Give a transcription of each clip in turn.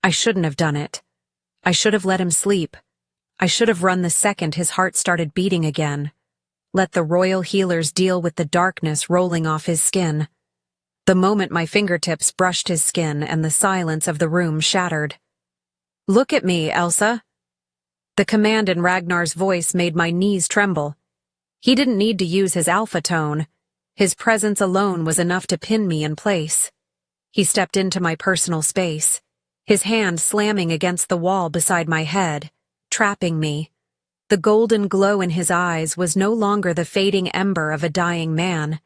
I shouldn't have done it. I should have let him sleep. I should have run the second his heart started beating again. Let the royal healers deal with the darkness rolling off his skin. The moment my fingertips brushed his skin and the silence of the room shattered. "Look at me, Elsa." The command in Ragnar's voice made my knees tremble. He didn't need to use his alpha tone. His presence alone was enough to pin me in place. He stepped into my personal space, his hand slamming against the wall beside my head, trapping me. The golden glow in his eyes was no longer the fading ember of a dying man.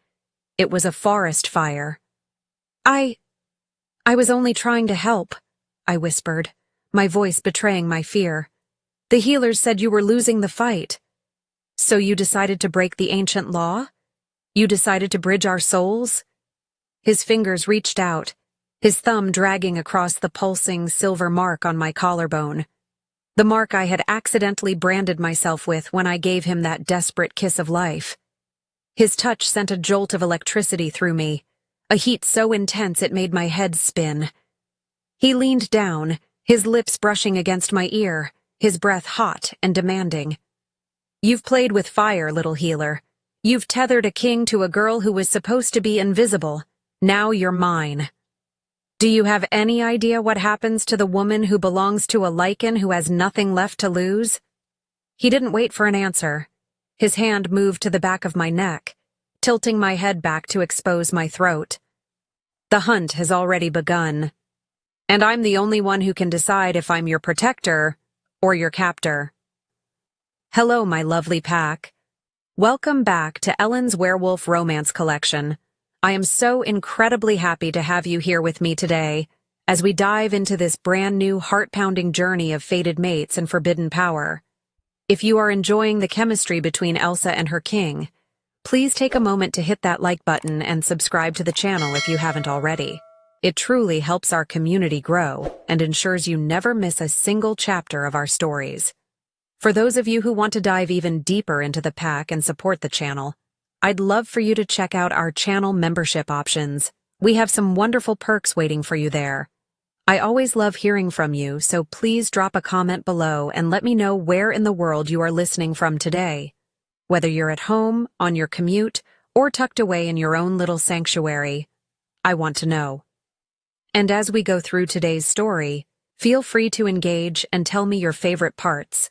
It was a forest fire. I was only trying to help," I whispered, my voice betraying my fear. "The healers said you were losing the fight. So you decided to break the ancient law? You decided to bridge our souls?" His fingers reached out, his thumb dragging across the pulsing silver mark on my collarbone. The mark I had accidentally branded myself with when I gave him that desperate kiss of life. His touch sent a jolt of electricity through me, a heat so intense it made my head spin. He leaned down, his lips brushing against my ear, his breath hot and demanding. "You've played with fire, little healer. You've tethered a king to a girl who was supposed to be invisible. Now you're mine. Do you have any idea what happens to the woman who belongs to a Lycan who has nothing left to lose?" He didn't wait for an answer. His hand moved to the back of my neck, tilting my head back to expose my throat. "The hunt has already begun, and I'm the only one who can decide if I'm your protector or your captor." Hello, my lovely pack. Welcome back to Ellen's Werewolf Romance Collection. I am so incredibly happy to have you here with me today as we dive into this brand new heart-pounding journey of fated mates and forbidden power. If you are enjoying the chemistry between Elsa and her king, please take a moment to hit that like button and subscribe to the channel if you haven't already. It truly helps our community grow and ensures you never miss a single chapter of our stories. For those of you who want to dive even deeper into the pack and support the channel, I'd love for you to check out our channel membership options. We have some wonderful perks waiting for you there. I always love hearing from you, so please drop a comment below and let me know where in the world you are listening from today. Whether you're at home, on your commute, or tucked away in your own little sanctuary, I want to know. And as we go through today's story, feel free to engage and tell me your favorite parts.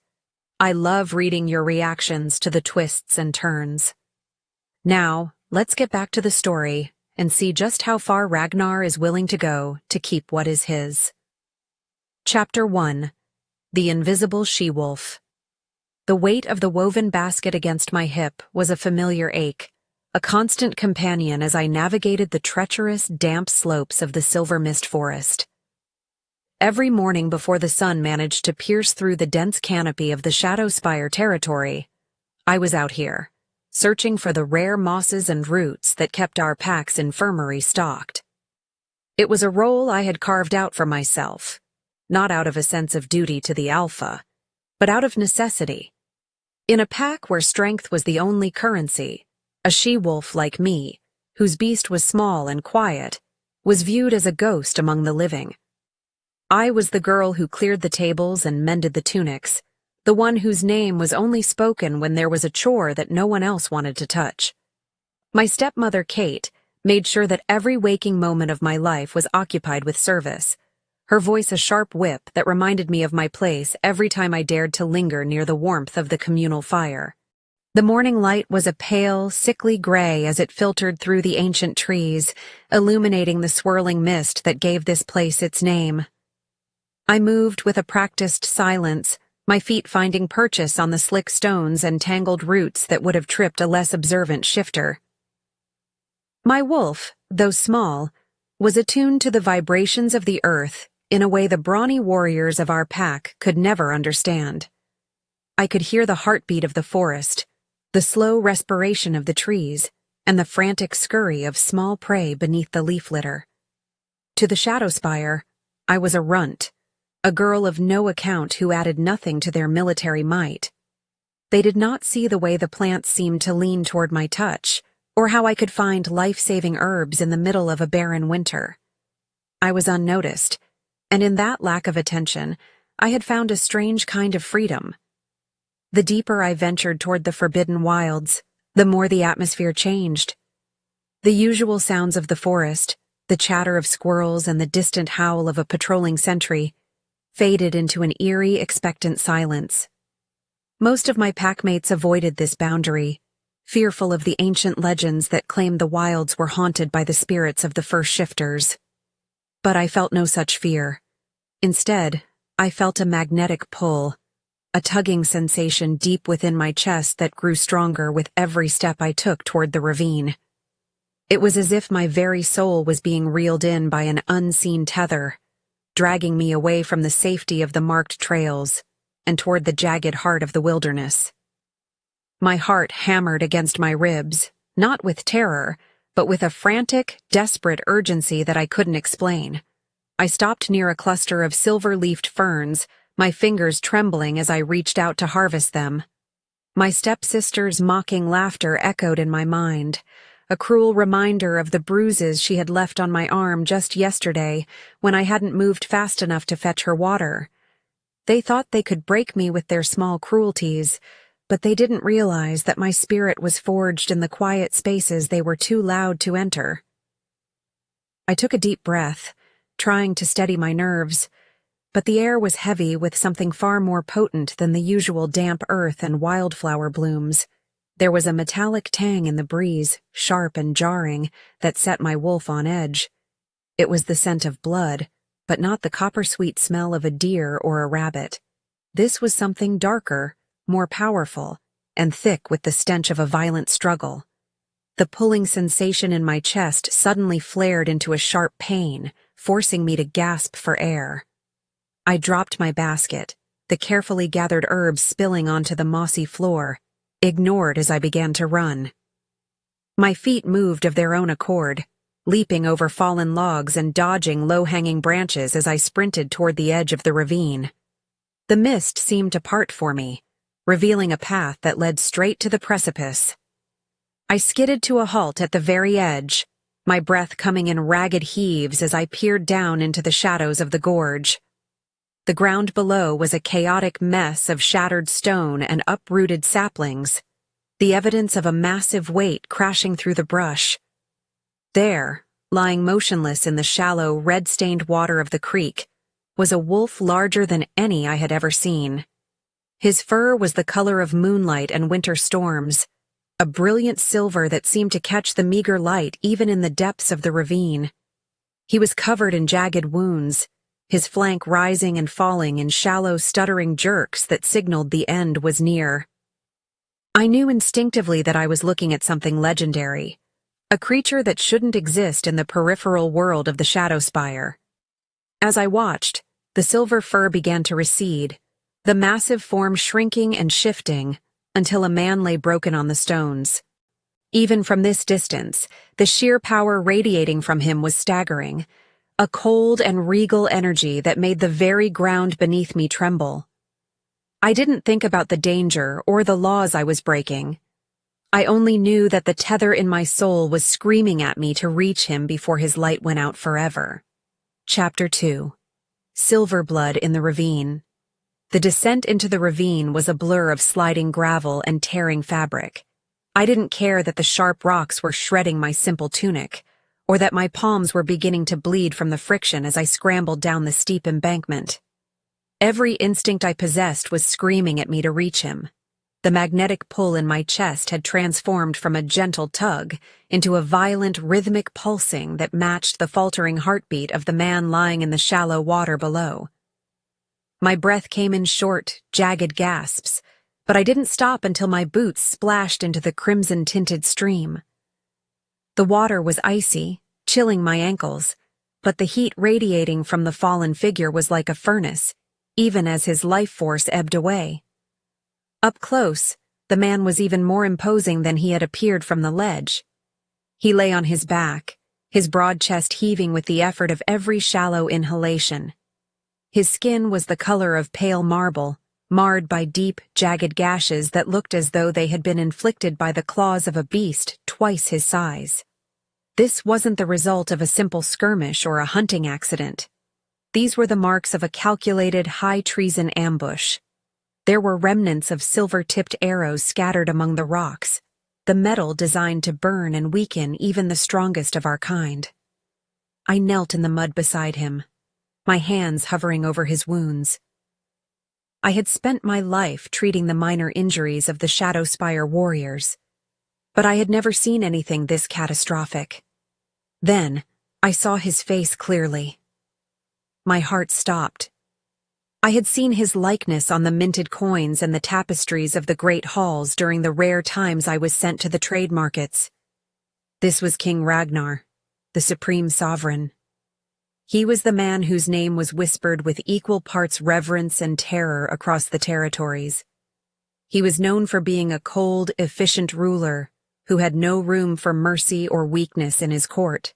I love reading your reactions to the twists and turns. Now, let's get back to the story and see just how far Ragnar is willing to go to keep what is his. Chapter 1. The Invisible She-Wolf. The weight of the woven basket against my hip was a familiar ache, a constant companion as I navigated the treacherous, damp slopes of the Silver Mist Forest. Every morning before the sun managed to pierce through the dense canopy of the Shadowspire territory, I was out here, searching for the rare mosses and roots that kept our pack's infirmary stocked. It was a role I had carved out for myself, not out of a sense of duty to the Alpha, but out of necessity. In a pack where strength was the only currency, a she-wolf like me, whose beast was small and quiet, was viewed as a ghost among the living. I was the girl who cleared the tables and mended the tunics, the one whose name was only spoken when there was a chore that no one else wanted to touch. My stepmother, Kate, made sure that every waking moment of my life was occupied with service, her voice a sharp whip that reminded me of my place every time I dared to linger near the warmth of the communal fire. The morning light was a pale, sickly gray as it filtered through the ancient trees, illuminating the swirling mist that gave this place its name. I moved with a practiced silence, my feet finding purchase on the slick stones and tangled roots that would have tripped a less observant shifter. My wolf, though small, was attuned to the vibrations of the earth in a way the brawny warriors of our pack could never understand. I could hear the heartbeat of the forest, the slow respiration of the trees, and the frantic scurry of small prey beneath the leaf litter. To the Shadowspire, I was a runt, a girl of no account who added nothing to their military might. They did not see the way the plants seemed to lean toward my touch, or how I could find life-saving herbs in the middle of a barren winter. I was unnoticed, And in that lack of attention, I had found a strange kind of freedom. The deeper I ventured toward the forbidden wilds, the more the atmosphere changed. The usual sounds of the forest, the chatter of squirrels and the distant howl of a patrolling sentry, faded into an eerie, expectant silence. Most of my packmates avoided this boundary, fearful of the ancient legends that claimed the wilds were haunted by the spirits of the first shifters. But I felt no such fear. Instead, I felt a magnetic pull, a tugging sensation deep within my chest that grew stronger with every step I took toward the ravine. It was as if my very soul was being reeled in by an unseen tether, dragging me away from the safety of the marked trails and toward the jagged heart of the wilderness. My heart hammered against my ribs, not with terror, but with a frantic, desperate urgency that I couldn't explain. I stopped near a cluster of silver-leafed ferns, my fingers trembling as I reached out to harvest them. My stepsister's mocking laughter echoed in my mind, a cruel reminder of the bruises she had left on my arm just yesterday when I hadn't moved fast enough to fetch her water. They thought they could break me with their small cruelties, but they didn't realize that my spirit was forged in the quiet spaces they were too loud to enter. I took a deep breath, trying to steady my nerves, but the air was heavy with something far more potent than the usual damp earth and wildflower blooms. There was a metallic tang in the breeze, sharp and jarring, that set my wolf on edge. It was the scent of blood, but not the copper-sweet smell of a deer or a rabbit. This was something darker, more powerful, and thick with the stench of a violent struggle. The pulling sensation in my chest suddenly flared into a sharp pain, forcing me to gasp for air. I dropped my basket, the carefully gathered herbs spilling onto the mossy floor, ignored as I began to run. My feet moved of their own accord, leaping over fallen logs and dodging low-hanging branches as I sprinted toward the edge of the ravine. The mist seemed to part for me, revealing a path that led straight to the precipice. I skidded to a halt at the very edge, my breath coming in ragged heaves as I peered down into the shadows of the gorge. The ground below was a chaotic mess of shattered stone and uprooted saplings, the evidence of a massive weight crashing through the brush. There, lying motionless in the shallow, red-stained water of the creek, was a wolf larger than any I had ever seen. His fur was the color of moonlight and winter storms, a brilliant silver that seemed to catch the meager light even in the depths of the ravine. He was covered in jagged wounds, his flank rising and falling in shallow, stuttering jerks that signaled the end was near. I knew instinctively that I was looking at something legendary, a creature that shouldn't exist in the peripheral world of the Shadow Spire. As I watched, the silver fur began to recede, the massive form shrinking and shifting until a man lay broken on the stones. Even from this distance, the sheer power radiating from him was staggering, a cold and regal energy that made the very ground beneath me tremble. I didn't think about the danger or the laws I was breaking. I only knew that the tether in my soul was screaming at me to reach him before his light went out forever. Chapter 2. Silver Blood in the Ravine. The descent into the ravine was a blur of sliding gravel and tearing fabric. I didn't care that the sharp rocks were shredding my simple tunic, or that my palms were beginning to bleed from the friction as I scrambled down the steep embankment. Every instinct I possessed was screaming at me to reach him. The magnetic pull in my chest had transformed from a gentle tug into a violent, rhythmic pulsing that matched the faltering heartbeat of the man lying in the shallow water below. My breath came in short, jagged gasps, but I didn't stop until my boots splashed into the crimson-tinted stream. The water was icy, chilling my ankles, but the heat radiating from the fallen figure was like a furnace, even as his life force ebbed away. Up close, the man was even more imposing than he had appeared from the ledge. He lay on his back, his broad chest heaving with the effort of every shallow inhalation. His skin was the color of pale marble, marred by deep, jagged gashes that looked as though they had been inflicted by the claws of a beast twice his size. This wasn't the result of a simple skirmish or a hunting accident. These were the marks of a calculated high treason ambush. There were remnants of silver-tipped arrows scattered among the rocks, the metal designed to burn and weaken even the strongest of our kind. I knelt in the mud beside him, my hands hovering over his wounds. I had spent my life treating the minor injuries of the Shadowspire warriors, but I had never seen anything this catastrophic. Then, I saw his face clearly. My heart stopped. I had seen his likeness on the minted coins and the tapestries of the great halls during the rare times I was sent to the trade markets. This was King Ragnar, the supreme sovereign. He was the man whose name was whispered with equal parts reverence and terror across the territories. He was known for being a cold, efficient ruler who had no room for mercy or weakness in his court.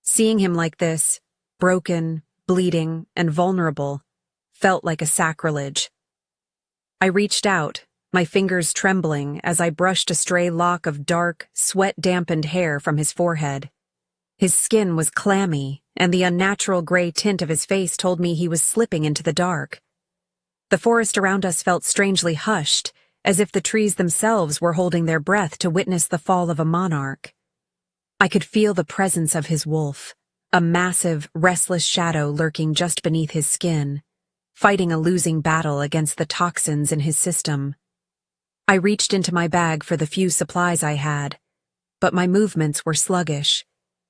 Seeing him like this, broken, bleeding, and vulnerable, felt like a sacrilege. I reached out, my fingers trembling as I brushed a stray lock of dark, sweat-dampened hair from his forehead. His skin was clammy, and the unnatural gray tint of his face told me he was slipping into the dark. The forest around us felt strangely hushed, as if the trees themselves were holding their breath to witness the fall of a monarch. I could feel the presence of his wolf, a massive, restless shadow lurking just beneath his skin, fighting a losing battle against the toxins in his system. I reached into my bag for the few supplies I had, but my movements were sluggish,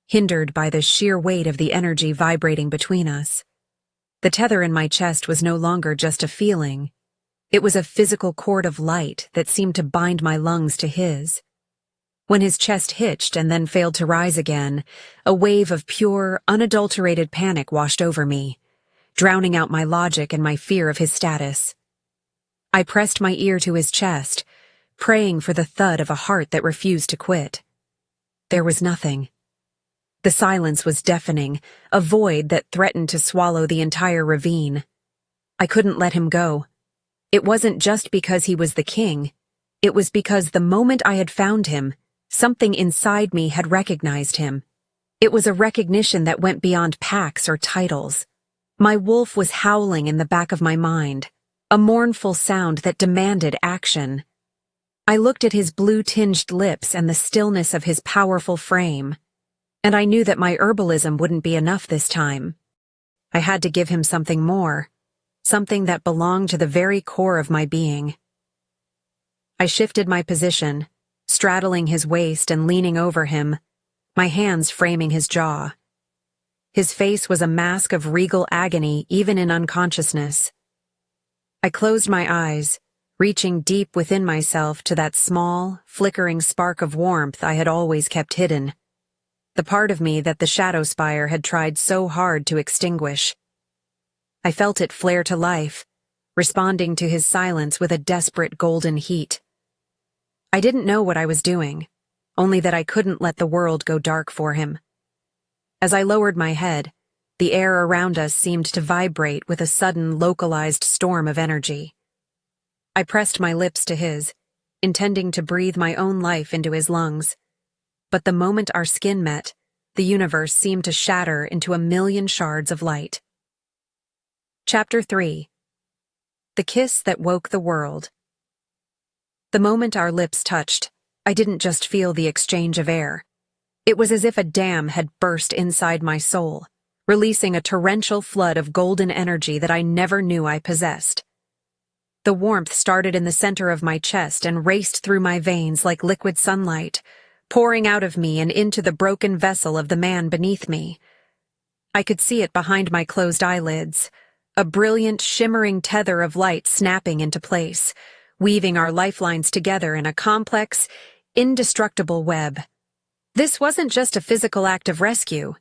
hindered by the sheer weight of the energy vibrating between us. The tether in my chest was no longer just a feeling. It was a physical cord of light that seemed to bind my lungs to his. When his chest hitched and then failed to rise again, a wave of pure, unadulterated panic washed over me, drowning out my logic and my fear of his status. I pressed my ear to his chest, praying for the thud of a heart that refused to quit. There was nothing. The silence was deafening, a void that threatened to swallow the entire ravine. I couldn't let him go. It wasn't just because he was the king. It was because the moment I had found him, something inside me had recognized him. It was a recognition that went beyond packs or titles. My wolf was howling in the back of my mind, a mournful sound that demanded action. I looked at his blue-tinged lips and the stillness of his powerful frame, and I knew that my herbalism wouldn't be enough this time. I had to give him something more, something that belonged to the very core of my being. I shifted my position, straddling his waist and leaning over him, my hands framing his jaw. His face was a mask of regal agony even in unconsciousness. I closed my eyes, reaching deep within myself to that small, flickering spark of warmth I had always kept hidden, the part of me that the Shadowspire had tried so hard to extinguish. I felt it flare to life, responding to his silence with a desperate golden heat. I didn't know what I was doing, only that I couldn't let the world go dark for him. As I lowered my head, the air around us seemed to vibrate with a sudden localized storm of energy. I pressed my lips to his, intending to breathe my own life into his lungs. But the moment our skin met, the universe seemed to shatter into 1,000,000 shards of light. Chapter 3. The Kiss That Woke the World. The moment our lips touched, I didn't just feel the exchange of air. It was as if a dam had burst inside my soul, releasing a torrential flood of golden energy that I never knew I possessed. The warmth started in the center of my chest and raced through my veins like liquid sunlight, pouring out of me and into the broken vessel of the man beneath me. I could see it behind my closed eyelids, a brilliant, shimmering tether of light snapping into place, weaving our lifelines together in a complex, indestructible web. This wasn't just a physical act of rescue.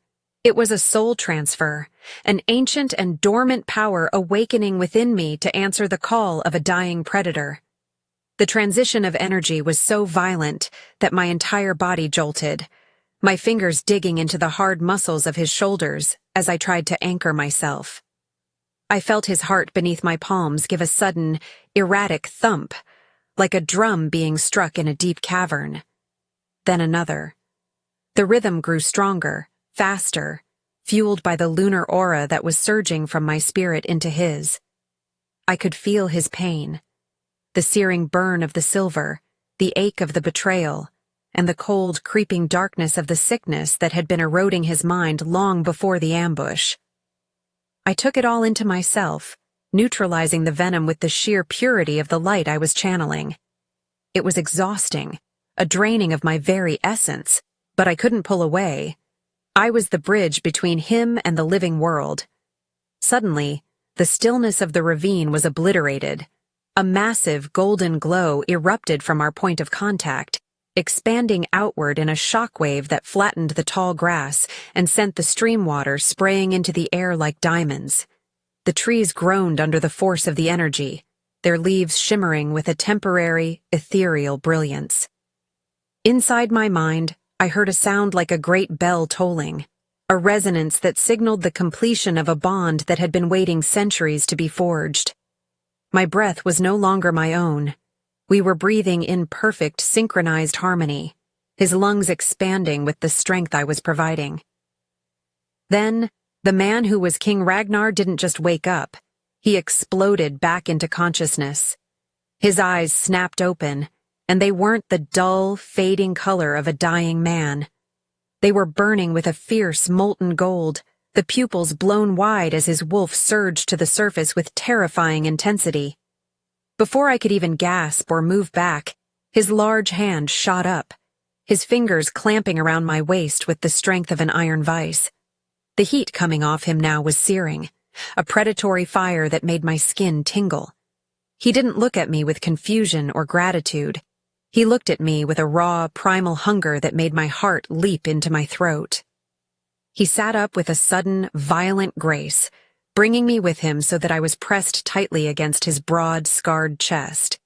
It was a soul transfer, an ancient and dormant power awakening within me to answer the call of a dying predator. The transition of energy was so violent that my entire body jolted, my fingers digging into the hard muscles of his shoulders as I tried to anchor myself. I felt his heart beneath my palms give a sudden, erratic thump, like a drum being struck in a deep cavern. Then another. The rhythm grew stronger, faster, fueled by the lunar aura that was surging from my spirit into his. I could feel his pain, the searing burn of the silver, the ache of the betrayal, and the cold, creeping darkness of the sickness that had been eroding his mind long before the ambush. I took it all into myself, neutralizing the venom with the sheer purity of the light I was channeling. It was exhausting, a draining of my very essence, but I couldn't pull away. I was the bridge between him and the living world. Suddenly, the stillness of the ravine was obliterated. A massive golden glow erupted from our point of contact, expanding outward in a shockwave that flattened the tall grass and sent the stream water spraying into the air like diamonds. The trees groaned under the force of the energy, their leaves shimmering with a temporary, ethereal brilliance. Inside my mind, I heard a sound like a great bell tolling, a resonance that signaled the completion of a bond that had been waiting centuries to be forged. My breath was no longer my own. We were breathing in perfect, synchronized harmony, his lungs expanding with the strength I was providing. Then, the man who was King Ragnar didn't just wake up. He exploded back into consciousness. His eyes snapped open, and they weren't the dull, fading color of a dying man. They were burning with a fierce, molten gold, the pupils blown wide as his wolf surged to the surface with terrifying intensity. Before I could even gasp or move back, his large hand shot up, his fingers clamping around my waist with the strength of an iron vise. The heat coming off him now was searing, a predatory fire that made my skin tingle. He didn't look at me with confusion or gratitude. He looked at me with a raw, primal hunger that made my heart leap into my throat. He sat up with a sudden, violent grace, bringing me with him so that I was pressed tightly against his broad, scarred chest.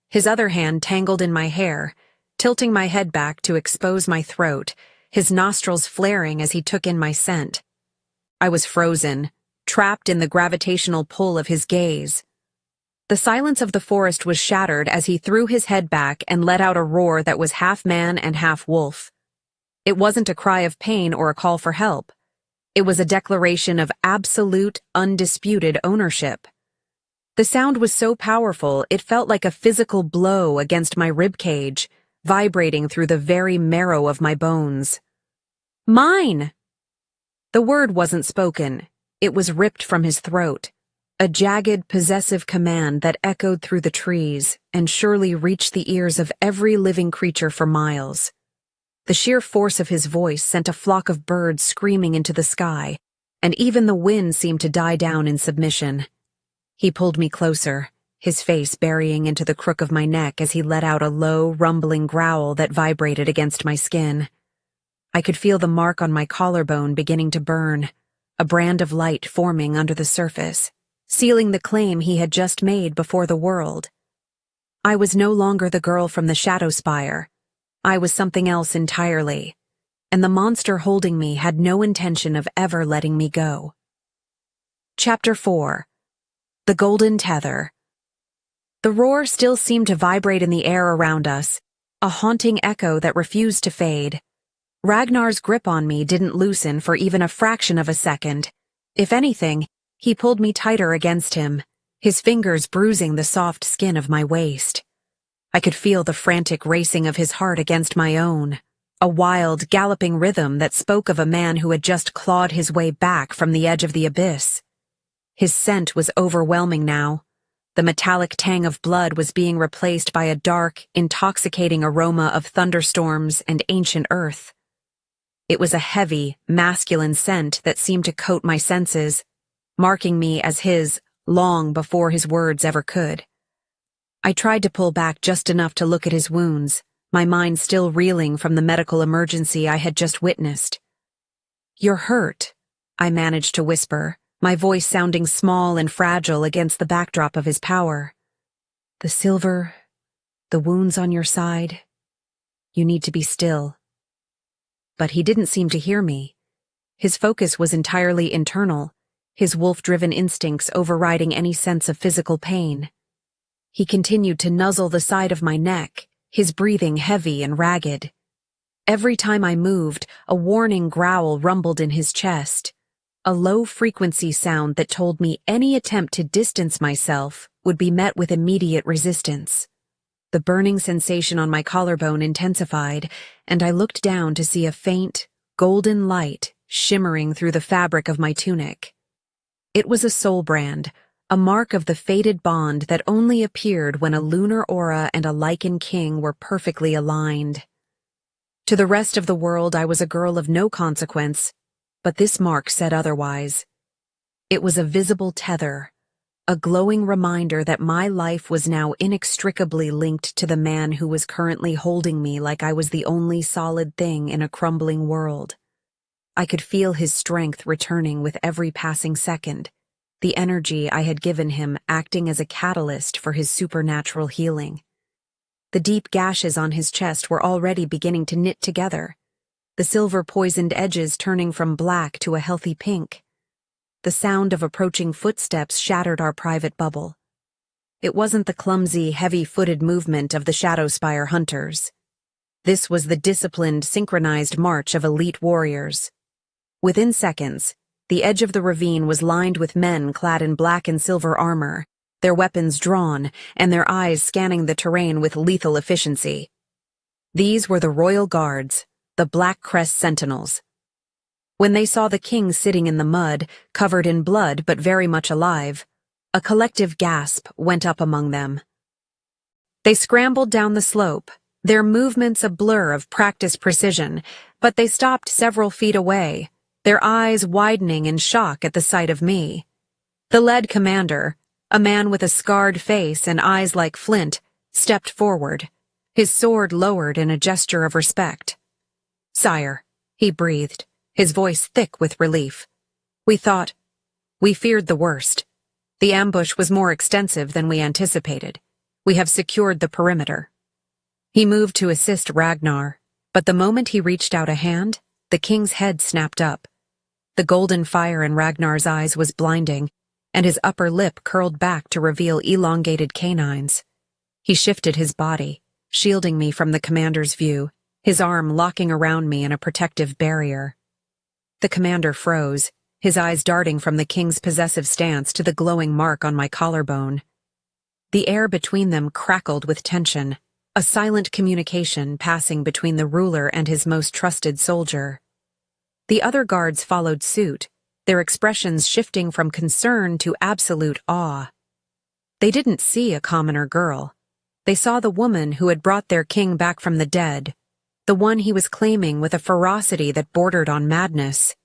His other hand tangled in my hair, tilting my head back to expose my throat, his nostrils flaring as he took in my scent. I was frozen, trapped in the gravitational pull of his gaze. The silence of the forest was shattered as he threw his head back and let out a roar that was half man and half wolf. It wasn't a cry of pain or a call for help. It was a declaration of absolute, undisputed ownership. The sound was so powerful it felt like a physical blow against my ribcage, vibrating through the very marrow of my bones. Mine! The word wasn't spoken. It was ripped from his throat. A jagged, possessive command that echoed through the trees and surely reached the ears of every living creature for miles. The sheer force of his voice sent a flock of birds screaming into the sky, and even the wind seemed to die down in submission. He pulled me closer, his face burying into the crook of my neck as he let out a low, rumbling growl that vibrated against my skin. I could feel the mark on my collarbone beginning to burn, a brand of light forming under the surface, sealing the claim he had just made before the world. I was no longer the girl from the Shadow Spire. I was something else entirely, and the monster holding me had no intention of ever letting me go. Chapter 4. The Golden Tether. The roar still seemed to vibrate in the air around us, a haunting echo that refused to fade. Ragnar's grip on me didn't loosen for even a fraction of a second. If anything, he pulled me tighter against him, his fingers bruising the soft skin of my waist. I could feel the frantic racing of his heart against my own, a wild, galloping rhythm that spoke of a man who had just clawed his way back from the edge of the abyss. His scent was overwhelming now. The metallic tang of blood was being replaced by a dark, intoxicating aroma of thunderstorms and ancient earth. It was a heavy, masculine scent that seemed to coat my senses, marking me as his long before his words ever could. I tried to pull back just enough to look at his wounds, my mind still reeling from the medical emergency I had just witnessed. "You're hurt," I managed to whisper, my voice sounding small and fragile against the backdrop of his power. "The silver, the wounds on your side. You need to be still." But he didn't seem to hear me. His focus was entirely internal, his wolf-driven instincts overriding any sense of physical pain. He continued to nuzzle the side of my neck, his breathing heavy and ragged. Every time I moved, a warning growl rumbled in his chest, a low-frequency sound that told me any attempt to distance myself would be met with immediate resistance. The burning sensation on my collarbone intensified, and I looked down to see a faint, golden light shimmering through the fabric of my tunic. It was a soul brand, a mark of the fated bond that only appeared when a lunar aura and a Lycan king were perfectly aligned. To the rest of the world, I was a girl of no consequence, but this mark said otherwise. It was a visible tether, a glowing reminder that my life was now inextricably linked to the man who was currently holding me like I was the only solid thing in a crumbling world. I could feel his strength returning with every passing second, the energy I had given him acting as a catalyst for his supernatural healing. The deep gashes on his chest were already beginning to knit together, the silver-poisoned edges turning from black to a healthy pink. The sound of approaching footsteps shattered our private bubble. It wasn't the clumsy, heavy-footed movement of the Shadowspire hunters. This was the disciplined, synchronized march of elite warriors. Within seconds, the edge of the ravine was lined with men clad in black and silver armor, their weapons drawn, and their eyes scanning the terrain with lethal efficiency. These were the Royal Guards, the Black Crest Sentinels. When they saw the king sitting in the mud, covered in blood but very much alive, a collective gasp went up among them. They scrambled down the slope, their movements a blur of practiced precision, but they stopped several feet away, their eyes widening in shock at the sight of me. The lead commander, a man with a scarred face and eyes like flint, stepped forward, his sword lowered in a gesture of respect. "Sire," he breathed, his voice thick with relief. We feared the worst. The ambush was more extensive than we anticipated. We have secured the perimeter." He moved to assist Ragnar, but the moment he reached out a hand, the king's head snapped up. The golden fire in Ragnar's eyes was blinding, and his upper lip curled back to reveal elongated canines. He shifted his body, shielding me from the commander's view, his arm locking around me in a protective barrier. The commander froze, his eyes darting from the king's possessive stance to the glowing mark on my collarbone. The air between them crackled with tension, a silent communication passing between the ruler and his most trusted soldier. The other guards followed suit, their expressions shifting from concern to absolute awe. They didn't see a commoner girl. They saw the woman who had brought their king back from the dead, the one he was claiming with a ferocity that bordered on madness.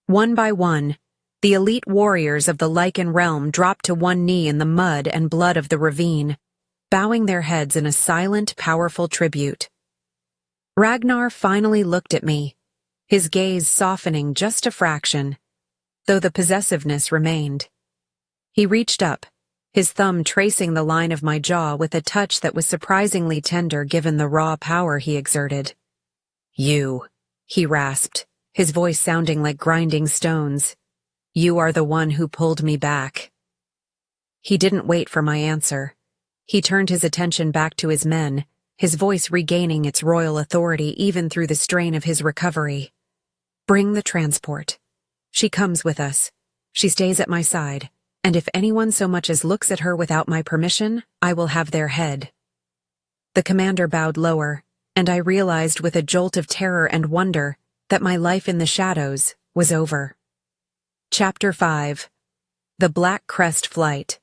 One by one, the elite warriors of the Lycan realm dropped to one knee in the mud and blood of the ravine, bowing their heads in a silent, powerful tribute. Ragnar finally looked at me, his gaze softening just a fraction, though the possessiveness remained. He reached up, his thumb tracing the line of my jaw with a touch that was surprisingly tender given the raw power he exerted. "You," he rasped, his voice sounding like grinding stones. "You are the one who pulled me back." He didn't wait for my answer. He turned his attention back to his men, his voice regaining its royal authority even through the strain of his recovery. "Bring the transport. She comes with us. She stays at my side, and if anyone so much as looks at her without my permission, I will have their head." The commander bowed lower, and I realized with a jolt of terror and wonder that my life in the shadows was over. Chapter 5. The Black Crest Flight.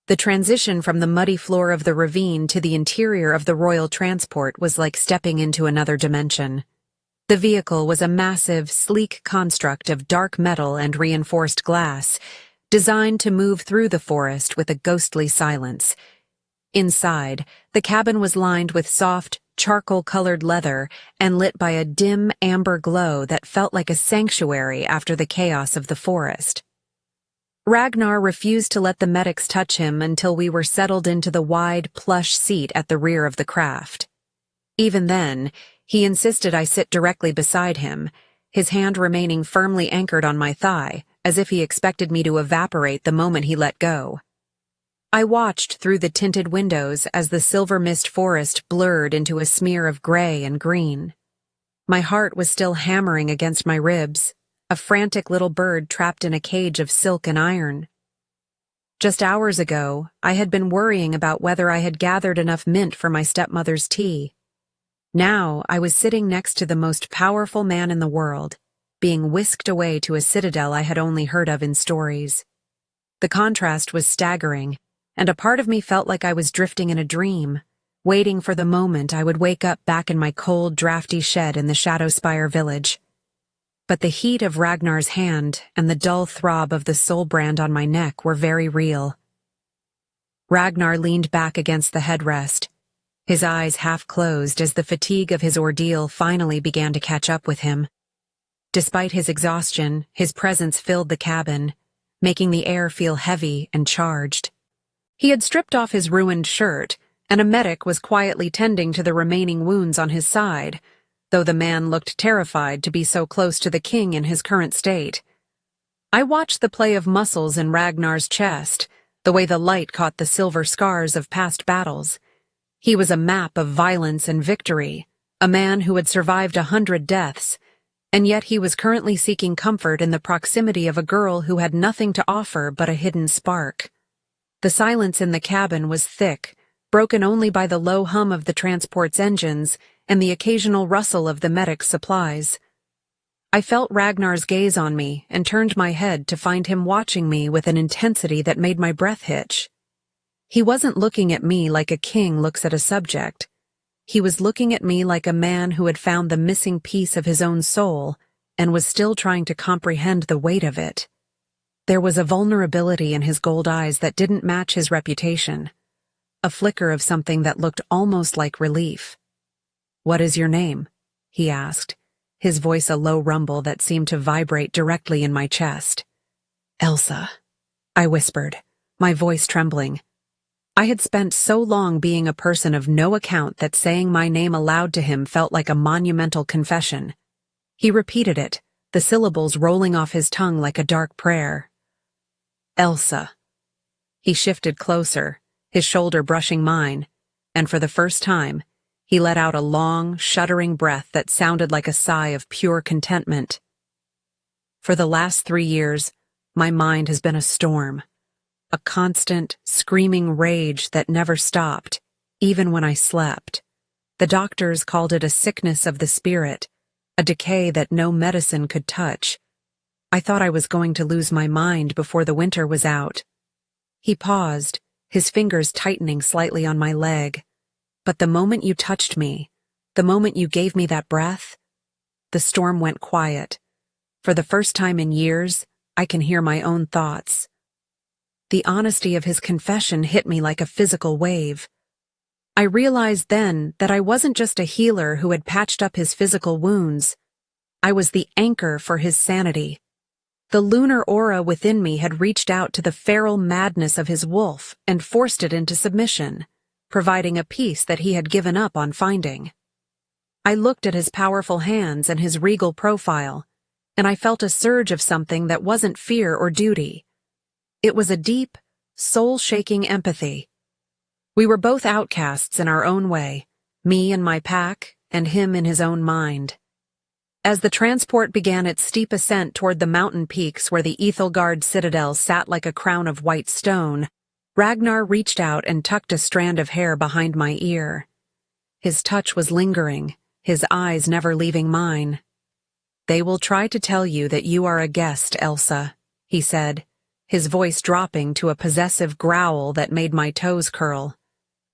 The transition from the muddy floor of the ravine to the interior of the royal transport was like stepping into another dimension. The vehicle was a massive, sleek construct of dark metal and reinforced glass, designed to move through the forest with a ghostly silence. Inside, the cabin was lined with soft, charcoal-colored leather and lit by a dim amber glow that felt like a sanctuary after the chaos of the forest. Ragnar refused to let the medics touch him until we were settled into the wide, plush seat at the rear of the craft. Even then, he insisted I sit directly beside him, his hand remaining firmly anchored on my thigh, as if he expected me to evaporate the moment he let go. I watched through the tinted windows as the silver mist forest blurred into a smear of gray and green. My heart was still hammering against my ribs, a frantic little bird trapped in a cage of silk and iron. Just hours ago, I had been worrying about whether I had gathered enough mint for my stepmother's tea. Now I was sitting next to the most powerful man in the world, being whisked away to a citadel I had only heard of in stories. The contrast was staggering, and a part of me felt like I was drifting in a dream, waiting for the moment I would wake up back in my cold, drafty shed in the Shadowspire village. But the heat of Ragnar's hand and the dull throb of the soul brand on my neck were very real. Ragnar leaned back against the headrest, his eyes half closed as the fatigue of his ordeal finally began to catch up with him. Despite his exhaustion, his presence filled the cabin, making the air feel heavy and charged. He had stripped off his ruined shirt, and a medic was quietly tending to the remaining wounds on his side, though the man looked terrified to be so close to the king in his current state. I watched the play of muscles in Ragnar's chest, the way the light caught the silver scars of past battles. He was a map of violence and victory, a man who had survived 100 deaths, and yet he was currently seeking comfort in the proximity of a girl who had nothing to offer but a hidden spark. The silence in the cabin was thick, broken only by the low hum of the transport's engines and the occasional rustle of the medic's supplies. I felt Ragnar's gaze on me and turned my head to find him watching me with an intensity that made my breath hitch. He wasn't looking at me like a king looks at a subject. He was looking at me like a man who had found the missing piece of his own soul and was still trying to comprehend the weight of it. There was a vulnerability in his gold eyes that didn't match his reputation, a flicker of something that looked almost like relief. "What is your name?" he asked, his voice a low rumble that seemed to vibrate directly in my chest. "Elsa," I whispered, my voice trembling. I had spent so long being a person of no account that saying my name aloud to him felt like a monumental confession. He repeated it, the syllables rolling off his tongue like a dark prayer. "Elsa." He shifted closer, his shoulder brushing mine, and for the first time, he let out a long, shuddering breath that sounded like a sigh of pure contentment. "For the last 3 years, my mind has been a storm. A constant, screaming rage that never stopped, even when I slept. The doctors called it a sickness of the spirit, a decay that no medicine could touch. I thought I was going to lose my mind before the winter was out." He paused, his fingers tightening slightly on my leg. "But the moment you touched me, the moment you gave me that breath," the storm went quiet. For the first time in years, I can hear my own thoughts. The honesty of his confession hit me like a physical wave. I realized then that I wasn't just a healer who had patched up his physical wounds. I was the anchor for his sanity. The lunar aura within me had reached out to the feral madness of his wolf and forced it into submission, providing a peace that he had given up on finding. I looked at his powerful hands and his regal profile, and I felt a surge of something that wasn't fear or duty. It was a deep, soul-shaking empathy. We were both outcasts in our own way, me and my pack, and him in his own mind. As the transport began its steep ascent toward the mountain peaks where the Ethelgard citadel sat like a crown of white stone, Ragnar reached out and tucked a strand of hair behind my ear. His touch was lingering, his eyes never leaving mine. "They will try to tell you that you are a guest, Elsa," he said, his voice dropping to a possessive growl that made my toes curl.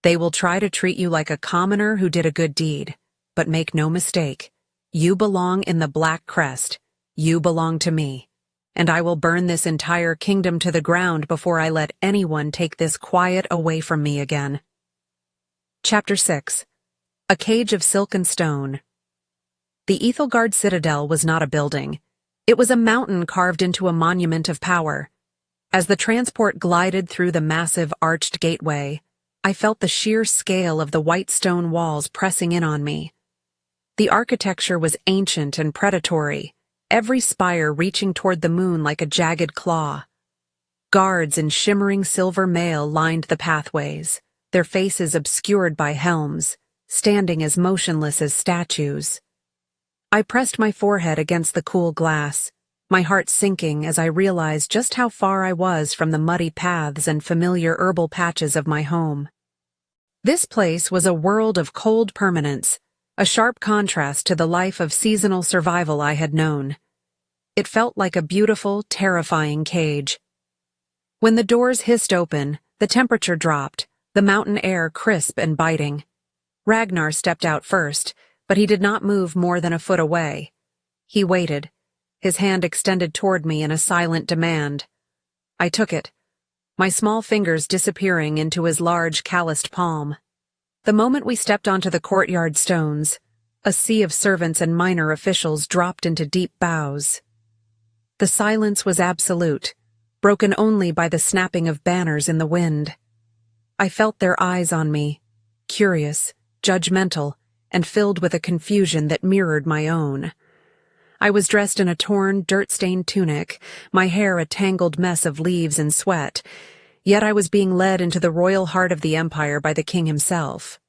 "They will try to treat you like a commoner who did a good deed, but make no mistake, you belong in the Black Crest, you belong to me, and I will burn this entire kingdom to the ground before I let anyone take this quiet away from me again." Chapter 6. A Cage of Silk and Stone. The Ethelgard citadel was not a building. It was a mountain carved into a monument of power. As the transport glided through the massive arched gateway, I felt the sheer scale of the white stone walls pressing in on me. The architecture was ancient and predatory, every spire reaching toward the moon like a jagged claw. Guards in shimmering silver mail lined the pathways, their faces obscured by helms, standing as motionless as statues. I pressed my forehead against the cool glass, my heart sinking as I realized just how far I was from the muddy paths and familiar herbal patches of my home. This place was a world of cold permanence, a sharp contrast to the life of seasonal survival I had known. It felt like a beautiful, terrifying cage. When the doors hissed open, the temperature dropped, the mountain air crisp and biting. Ragnar stepped out first, but he did not move more than a foot away. He waited, his hand extended toward me in a silent demand. I took it, my small fingers disappearing into his large, calloused palm. The moment we stepped onto the courtyard stones, a sea of servants and minor officials dropped into deep bows. The silence was absolute, broken only by the snapping of banners in the wind. I felt their eyes on me, curious, judgmental, and filled with a confusion that mirrored my own. I was dressed in a torn, dirt-stained tunic, my hair a tangled mess of leaves and sweat, yet I was being led into the royal heart of the empire by the king himself.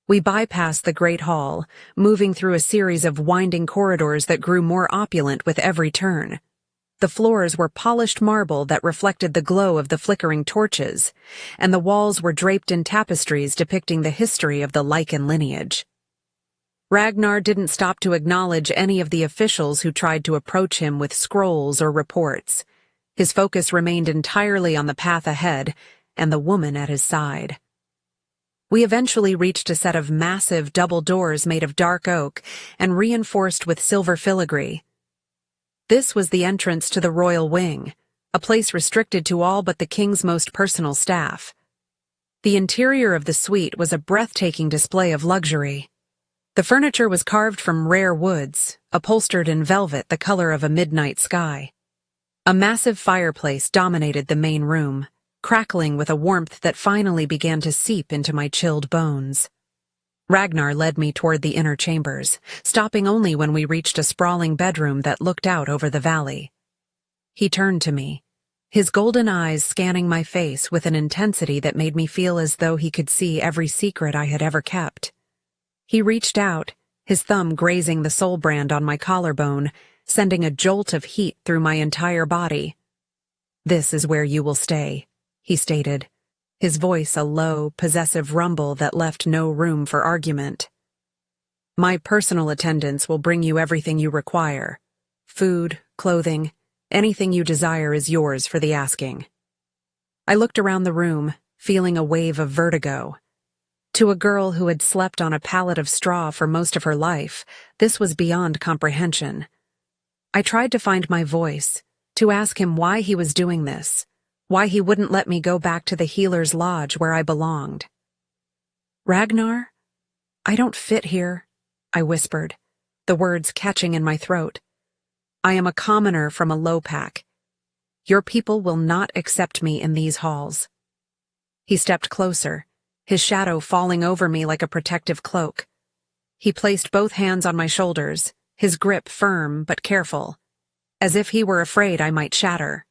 We bypassed the great hall, moving through a series of winding corridors that grew more opulent with every turn. The floors were polished marble that reflected the glow of the flickering torches, and the walls were draped in tapestries depicting the history of the Lycan lineage. Ragnar didn't stop to acknowledge any of the officials who tried to approach him with scrolls or reports. His focus remained entirely on the path ahead and the woman at his side. We eventually reached a set of massive double doors made of dark oak and reinforced with silver filigree. This was the entrance to the royal wing, a place restricted to all but the king's most personal staff. The interior of the suite was a breathtaking display of luxury. The furniture was carved from rare woods, upholstered in velvet the color of a midnight sky. A massive fireplace dominated the main room, crackling with a warmth that finally began to seep into my chilled bones. Ragnar led me toward the inner chambers, stopping only when we reached a sprawling bedroom that looked out over the valley. He turned to me, his golden eyes scanning my face with an intensity that made me feel as though he could see every secret I had ever kept. He reached out, his thumb grazing the soul brand on my collarbone, sending a jolt of heat through my entire body. "This is where you will stay," he stated, his voice a low, possessive rumble that left no room for argument. "My personal attendants will bring you everything you require. Food, clothing, anything you desire is yours for the asking." I looked around the room, feeling a wave of vertigo. To a girl who had slept on a pallet of straw for most of her life, this was beyond comprehension. I tried to find my voice, to ask him why he was doing this, why he wouldn't let me go back to the healer's lodge where I belonged. "Ragnar, I don't fit here," I whispered, the words catching in my throat. "I am a commoner from a low pack. Your people will not accept me in these halls." He stepped closer, his shadow falling over me like a protective cloak. He placed both hands on my shoulders, his grip firm but careful, as if he were afraid I might shatter.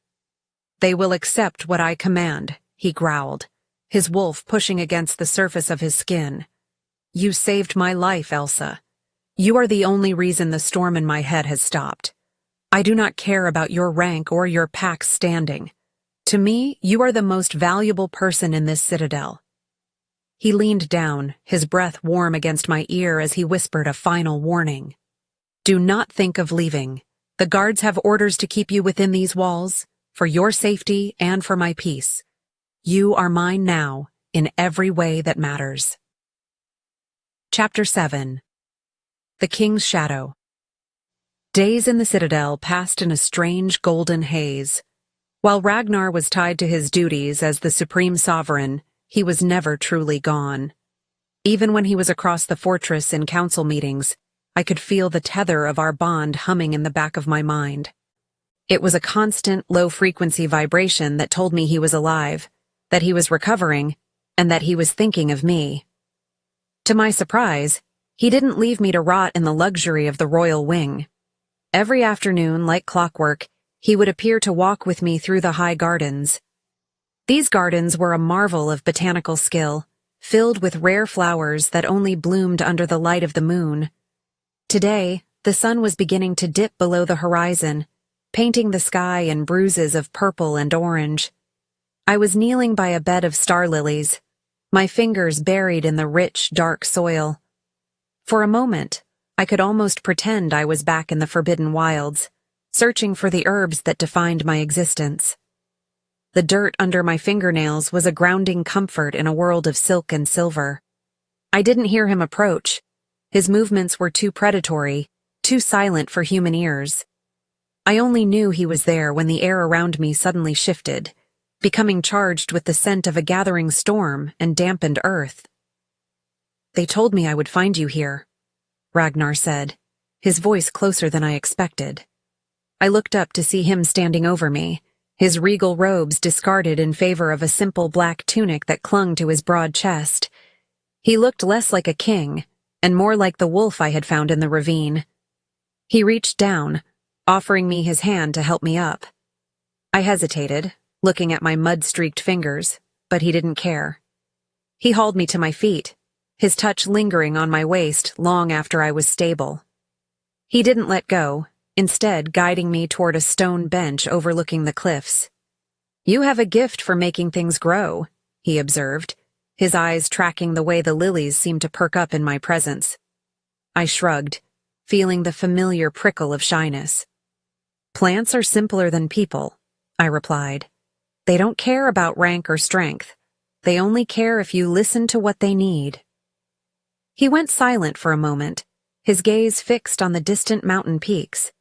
"They will accept what I command," he growled, his wolf pushing against the surface of his skin. "You saved my life, Elsa. You are the only reason the storm in my head has stopped. I do not care about your rank or your pack's standing. To me, you are the most valuable person in this citadel." He leaned down, his breath warm against my ear as he whispered a final warning. "Do not think of leaving. The guards have orders to keep you within these walls, for your safety and for my peace. You are mine now, in every way that matters." Chapter 7. The King's Shadow. Days in the citadel passed in a strange golden haze. While Ragnar was tied to his duties as the supreme sovereign, he was never truly gone. Even when he was across the fortress in council meetings, I could feel the tether of our bond humming in the back of my mind. It was a constant, low-frequency vibration that told me he was alive, that he was recovering, and that he was thinking of me. To my surprise, he didn't leave me to rot in the luxury of the royal wing. Every afternoon, like clockwork, he would appear to walk with me through the high gardens. These gardens were a marvel of botanical skill, filled with rare flowers that only bloomed under the light of the moon. Today, the sun was beginning to dip below the horizon, painting the sky in bruises of purple and orange. I was kneeling by a bed of star lilies, my fingers buried in the rich, dark soil. For a moment, I could almost pretend I was back in the forbidden wilds, searching for the herbs that defined my existence. The dirt under my fingernails was a grounding comfort in a world of silk and silver. I didn't hear him approach. His movements were too predatory, too silent for human ears. I only knew he was there when the air around me suddenly shifted, becoming charged with the scent of a gathering storm and dampened earth. "They told me I would find you here," Ragnar said, his voice closer than I expected. I looked up to see him standing over me, his regal robes discarded in favor of a simple black tunic that clung to his broad chest. He looked less like a king, and more like the wolf I had found in the ravine. He reached down, offering me his hand to help me up. I hesitated, looking at my mud-streaked fingers, but he didn't care. He hauled me to my feet, his touch lingering on my waist long after I was stable. He didn't let go, instead guiding me toward a stone bench overlooking the cliffs. "You have a gift for making things grow," he observed, his eyes tracking the way the lilies seemed to perk up in my presence. I shrugged, feeling the familiar prickle of shyness. "Plants are simpler than people," I replied. "They don't care about rank or strength. They only care if you listen to what they need." He went silent for a moment, his gaze fixed on the distant mountain peaks.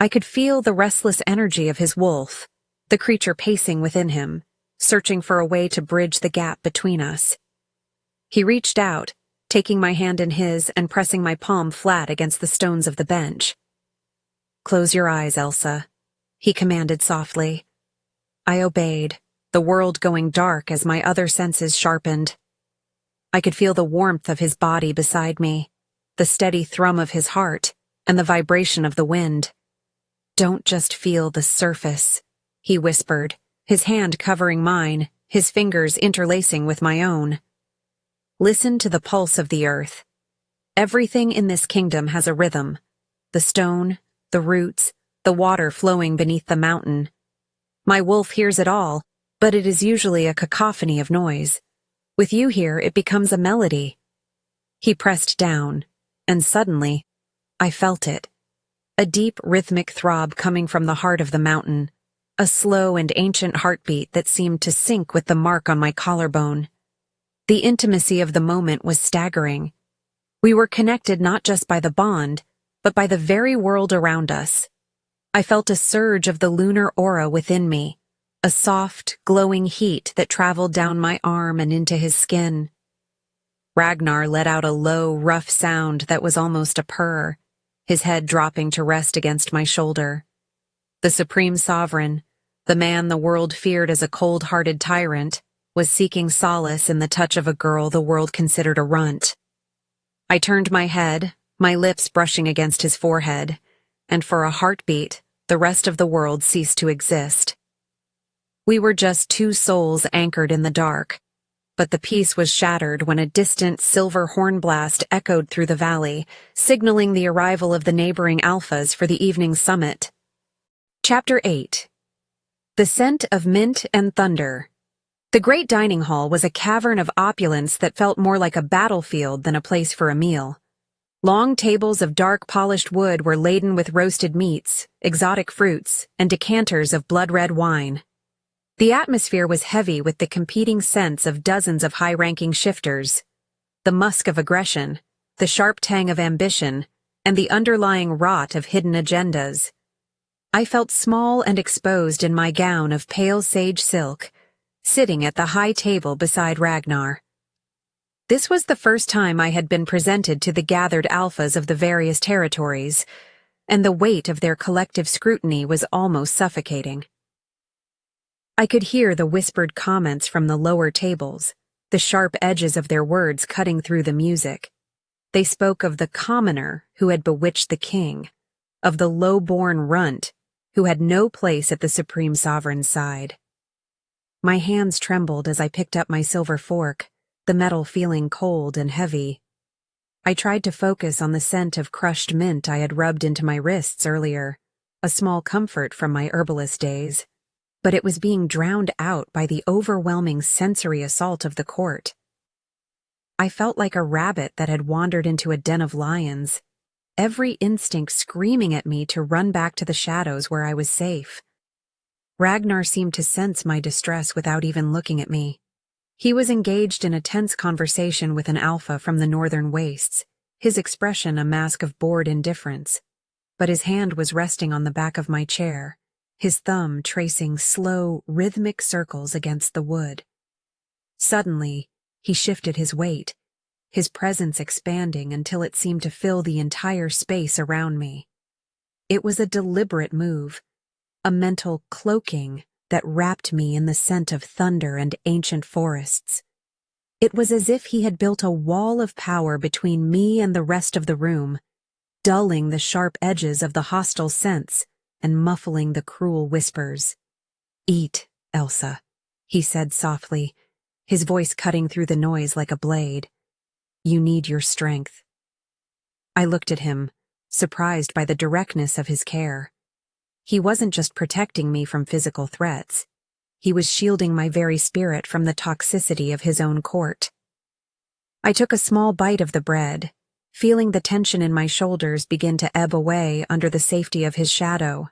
I could feel the restless energy of his wolf, the creature pacing within him, searching for a way to bridge the gap between us. He reached out, taking my hand in his and pressing my palm flat against the stones of the bench. "Close your eyes, Elsa," he commanded softly. I obeyed, the world going dark as my other senses sharpened. I could feel the warmth of his body beside me, the steady thrum of his heart, and the vibration of the wind. "Don't just feel the surface," he whispered, his hand covering mine, his fingers interlacing with my own. "Listen to the pulse of the earth. Everything in this kingdom has a rhythm. The stone, the roots, the water flowing beneath the mountain. My wolf hears it all, but it is usually a cacophony of noise. With you here, it becomes a melody." He pressed down, and suddenly, I felt it. A deep rhythmic throb coming from the heart of the mountain, a slow and ancient heartbeat that seemed to sync with the mark on my collarbone. The intimacy of the moment was staggering. We were connected not just by the bond, but by the very world around us. I felt a surge of the lunar aura within me, a soft, glowing heat that traveled down my arm and into his skin. Ragnar let out a low, rough sound that was almost a purr, his head dropping to rest against my shoulder. The supreme sovereign, the man the world feared as a cold-hearted tyrant, was seeking solace in the touch of a girl the world considered a runt. I turned my head, my lips brushing against his forehead, and for a heartbeat, the rest of the world ceased to exist. We were just two souls anchored in the dark, but the peace was shattered when a distant silver horn blast echoed through the valley, signaling the arrival of the neighboring alphas for the evening summit. Chapter 8. The Scent of Mint and Thunder. The great dining hall was a cavern of opulence that felt more like a battlefield than a place for a meal. Long tables of dark polished wood were laden with roasted meats, exotic fruits, and decanters of blood-red wine. The atmosphere was heavy with the competing scents of dozens of high-ranking shifters, the musk of aggression, the sharp tang of ambition, and the underlying rot of hidden agendas. I felt small and exposed in my gown of pale sage silk, sitting at the high table beside Ragnar. This was the first time I had been presented to the gathered alphas of the various territories, and the weight of their collective scrutiny was almost suffocating. I could hear the whispered comments from the lower tables, the sharp edges of their words cutting through the music. They spoke of the commoner who had bewitched the king, of the low-born runt who had no place at the supreme sovereign's side. My hands trembled as I picked up my silver fork, the metal feeling cold and heavy. I tried to focus on the scent of crushed mint I had rubbed into my wrists earlier, a small comfort from my herbalist days, but it was being drowned out by the overwhelming sensory assault of the court. I felt like a rabbit that had wandered into a den of lions, every instinct screaming at me to run back to the shadows where I was safe. Ragnar seemed to sense my distress without even looking at me. He was engaged in a tense conversation with an alpha from the northern wastes, his expression a mask of bored indifference, but his hand was resting on the back of my chair, his thumb tracing slow, rhythmic circles against the wood. Suddenly, he shifted his weight, his presence expanding until it seemed to fill the entire space around me. It was a deliberate move, a mental cloaking that wrapped me in the scent of thunder and ancient forests. It was as if he had built a wall of power between me and the rest of the room, dulling the sharp edges of the hostile scents and muffling the cruel whispers. "Eat, Elsa," he said softly, his voice cutting through the noise like a blade. "You need your strength." I looked at him, surprised by the directness of his care. He wasn't just protecting me from physical threats. He was shielding my very spirit from the toxicity of his own court. I took a small bite of the bread, feeling the tension in my shoulders begin to ebb away under the safety of his shadow.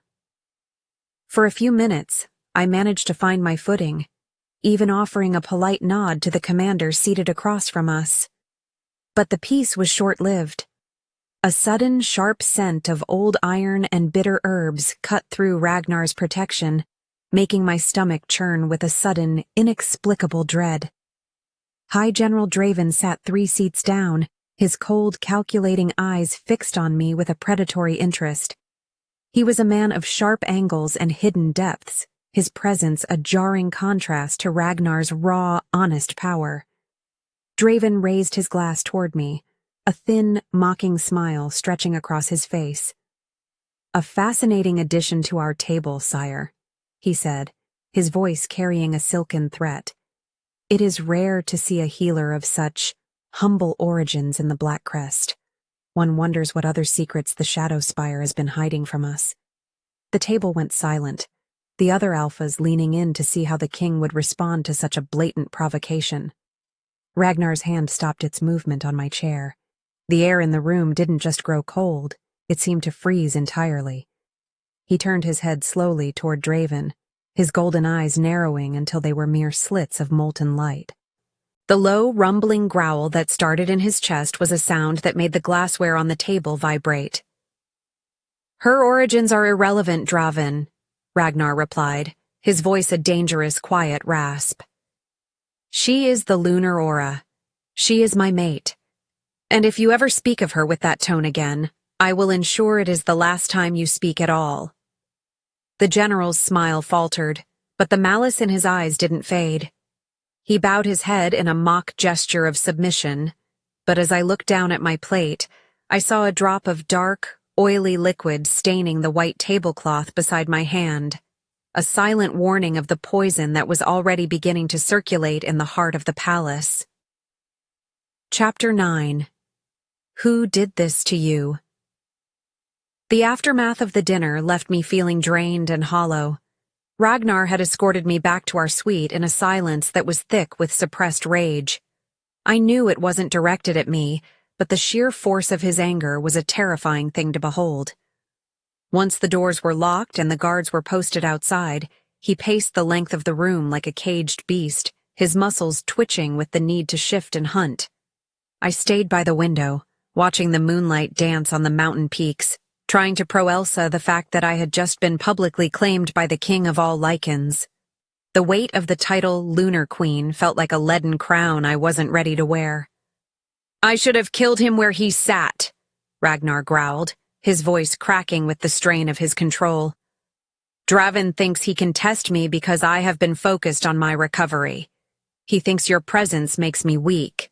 For a few minutes, I managed to find my footing, even offering a polite nod to the commander seated across from us. But the peace was short-lived. A sudden, sharp scent of old iron and bitter herbs cut through Ragnar's protection, making my stomach churn with a sudden, inexplicable dread. High General Draven sat 3 seats down, his cold, calculating eyes fixed on me with a predatory interest. He was a man of sharp angles and hidden depths, his presence a jarring contrast to Ragnar's raw, honest power. Draven raised his glass toward me, a thin, mocking smile stretching across his face. "A fascinating addition to our table, sire," he said, his voice carrying a silken threat. "It is rare to see a healer of such humble origins in the Black Crest. One wonders what other secrets the Shadow Spire has been hiding from us." The table went silent, the other alphas leaning in to see how the king would respond to such a blatant provocation. Ragnar's hand stopped its movement on my chair. The air in the room didn't just grow cold, it seemed to freeze entirely. He turned his head slowly toward Draven, his golden eyes narrowing until they were mere slits of molten light. The low, rumbling growl that started in his chest was a sound that made the glassware on the table vibrate. "Her origins are irrelevant, Draven," Ragnar replied, his voice a dangerous, quiet rasp. "She is the lunar aura. She is my mate. And if you ever speak of her with that tone again, I will ensure it is the last time you speak at all." The general's smile faltered, but the malice in his eyes didn't fade. He bowed his head in a mock gesture of submission, but as I looked down at my plate, I saw a drop of dark, oily liquid staining the white tablecloth beside my hand, a silent warning of the poison that was already beginning to circulate in the heart of the palace. Chapter 9. Who did this to you? The aftermath of the dinner left me feeling drained and hollow. Ragnar had escorted me back to our suite in a silence that was thick with suppressed rage. I knew it wasn't directed at me, but the sheer force of his anger was a terrifying thing to behold. Once the doors were locked and the guards were posted outside, he paced the length of the room like a caged beast, his muscles twitching with the need to shift and hunt. I stayed by the window, watching the moonlight dance on the mountain peaks, trying to pro Elsa the fact that I had just been publicly claimed by the king of all Lycans. The weight of the title Lunar Queen felt like a leaden crown I wasn't ready to wear. "I should have killed him where he sat," Ragnar growled, his voice cracking with the strain of his control. "Draven thinks he can test me because I have been focused on my recovery. He thinks your presence makes me weak."